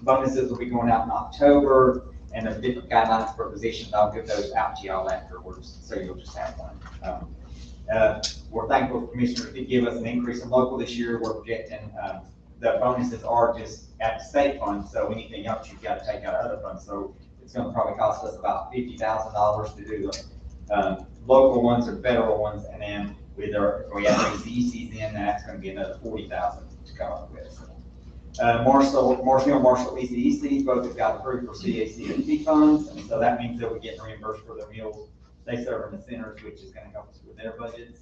Bonuses will be going out in October, and there's different guidelines for positions. I'll give those out to y'all afterwards, so you'll just have one. We're thankful the commissioners did give us an increase in local this year. We're projecting, the bonuses are just at the state fund, so anything else you've got to take out of other funds. So it's gonna probably cost us about $50,000 to do the, local ones or federal ones, and then if we have these ECs in, that's gonna be another $40,000 to come up with. Marshall ECEC, both have got approved for CACFT funds, and so that means that we're getting reimbursed for their meals they serve in the centers, which is gonna help us with their budgets.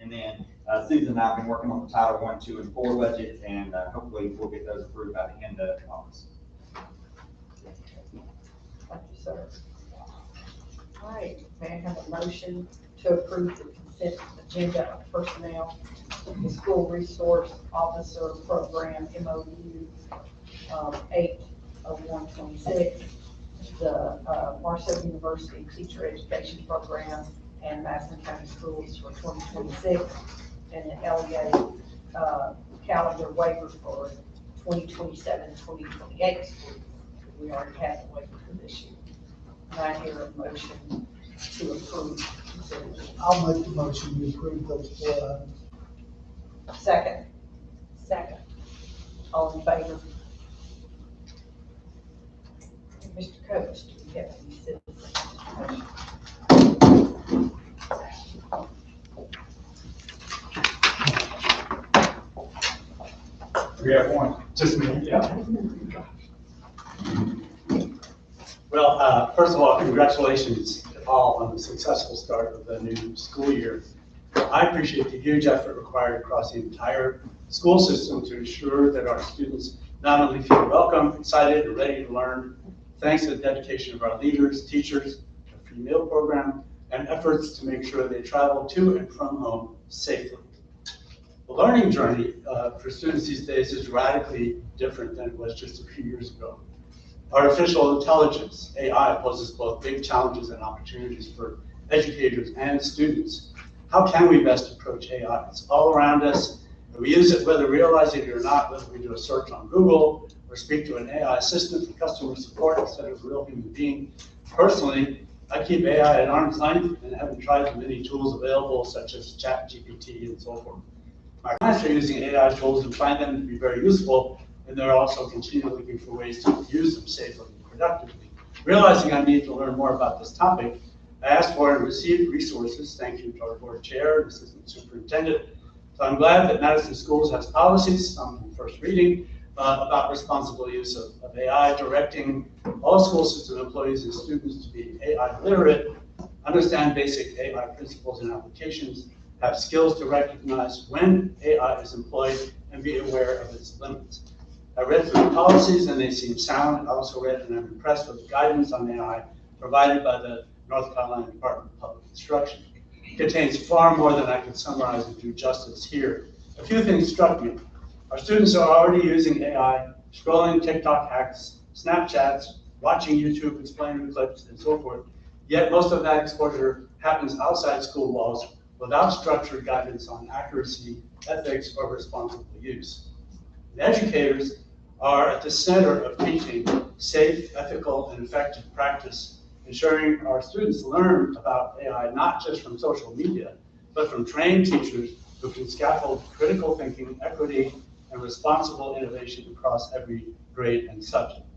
And then Susan and I have been working on the Title I, II, and IV budgets, and hopefully we'll get those approved by the end of August. Thank you, sir. All right, may I have a motion to approve the consent agenda of personnel, the school resource officer program, MOU 8/01/26, the Marshall University Teacher Education Program, and Madison County Schools for 2026, and an LEA calendar waiver for 2027-2028 schools. We already have the waiver for this year. And I hear a motion to approve. I'll make the motion to approve those 4 items. Second. Second. All in favor? Mr. Coach, do you have any citizens? We have one, just me, yeah. Well, first of all, congratulations to all on the successful start of the new school year. I appreciate the huge effort required across the entire school system to ensure that our students not only feel welcome, excited, and ready to learn, thanks to the dedication of our leaders, teachers, the free meal program, and efforts to make sure they travel to and from home safely. The learning journey for students these days is radically different than it was just a few years ago. Artificial intelligence, AI, poses both big challenges and opportunities for educators and students. How can we best approach AI? It's all around us, and we use it whether realizing it or not, whether we do a search on Google or speak to an AI assistant for customer support instead of a real human being. Personally, I keep AI at arm's length and haven't tried the many tools available, such as ChatGPT and so forth. My clients are using AI tools and find them to be very useful, and they're also continually looking for ways to use them safely and productively. Realizing I need to learn more about this topic, I asked for and received resources, thank you to our board chair and assistant superintendent. So I'm glad that Madison Schools has policies, some in first reading, about responsible use of AI, directing all school system employees and students to be AI literate, understand basic AI principles and applications, have skills to recognize when AI is employed, and be aware of its limits. I read through the policies and they seem sound. I also read and I'm impressed with the guidance on AI provided by the North Carolina Department of Public Instruction. It contains far more than I could summarize and do justice here. A few things struck me. Our students are already using AI, scrolling TikTok hacks, Snapchats, watching YouTube explainer clips, and so forth. Yet most of that exposure happens outside school walls without structured guidance on accuracy, ethics, or responsible use. And educators are at the center of teaching safe, ethical, and effective practice, ensuring our students learn about AI not just from social media, but from trained teachers who can scaffold critical thinking, equity, and responsible innovation across every grade and subject.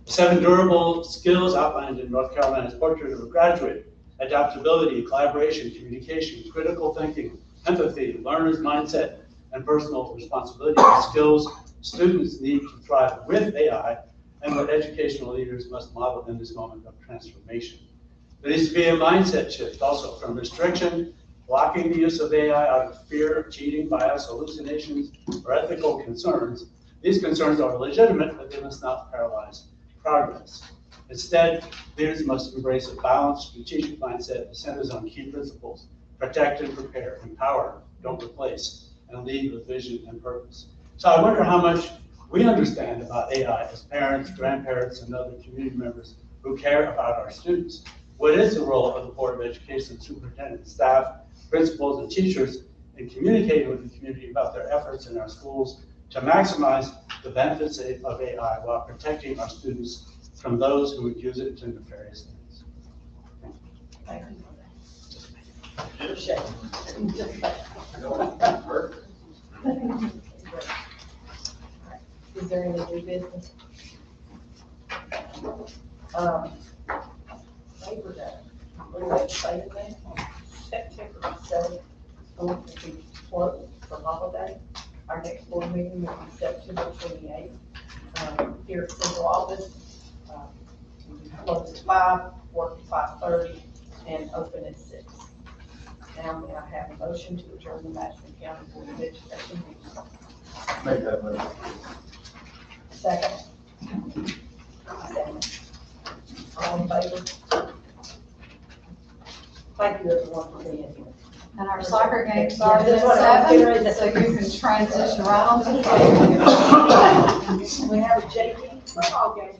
The 7 durable skills outlined in North Carolina's Portrait of a Graduate: adaptability, collaboration, communication, critical thinking, empathy, learner's mindset, and personal responsibility are skills students need to thrive with AI, and what educational leaders must model in this moment of transformation. There needs to be a mindset shift also from restriction, blocking the use of AI out of fear of cheating, bias, hallucinations, or ethical concerns. These concerns are legitimate, but they must not paralyze progress. Instead, leaders must embrace a balanced, strategic mindset that centers on key principles: protect and prepare, empower, don't replace, and lead with vision and purpose. So I wonder how much we understand about AI as parents, grandparents, and other community members who care about our students. What is the role of the Board of Education, superintendent, staff, principals, and teachers in communicating with the community about their efforts in our schools to maximize the benefits of AI while protecting our students from those who would use it to nefarious ends? Thank you. Shake. Is there any new business? Labor Day, we're excited then, September 7th, school will be closed for holiday. Our next board meeting will be September 28th, here at Central Office. We'll be closed at 5, work at 5:30, and open at 6. Now, may I have a motion to adjourn the Madison County Board of Education meeting? Make that motion. Second. Second. All in favor? Thank you everyone for being here. And our soccer game Yeah, started that's what I was getting ready at to 7, so you can transition right on to the field. We have a JV football game.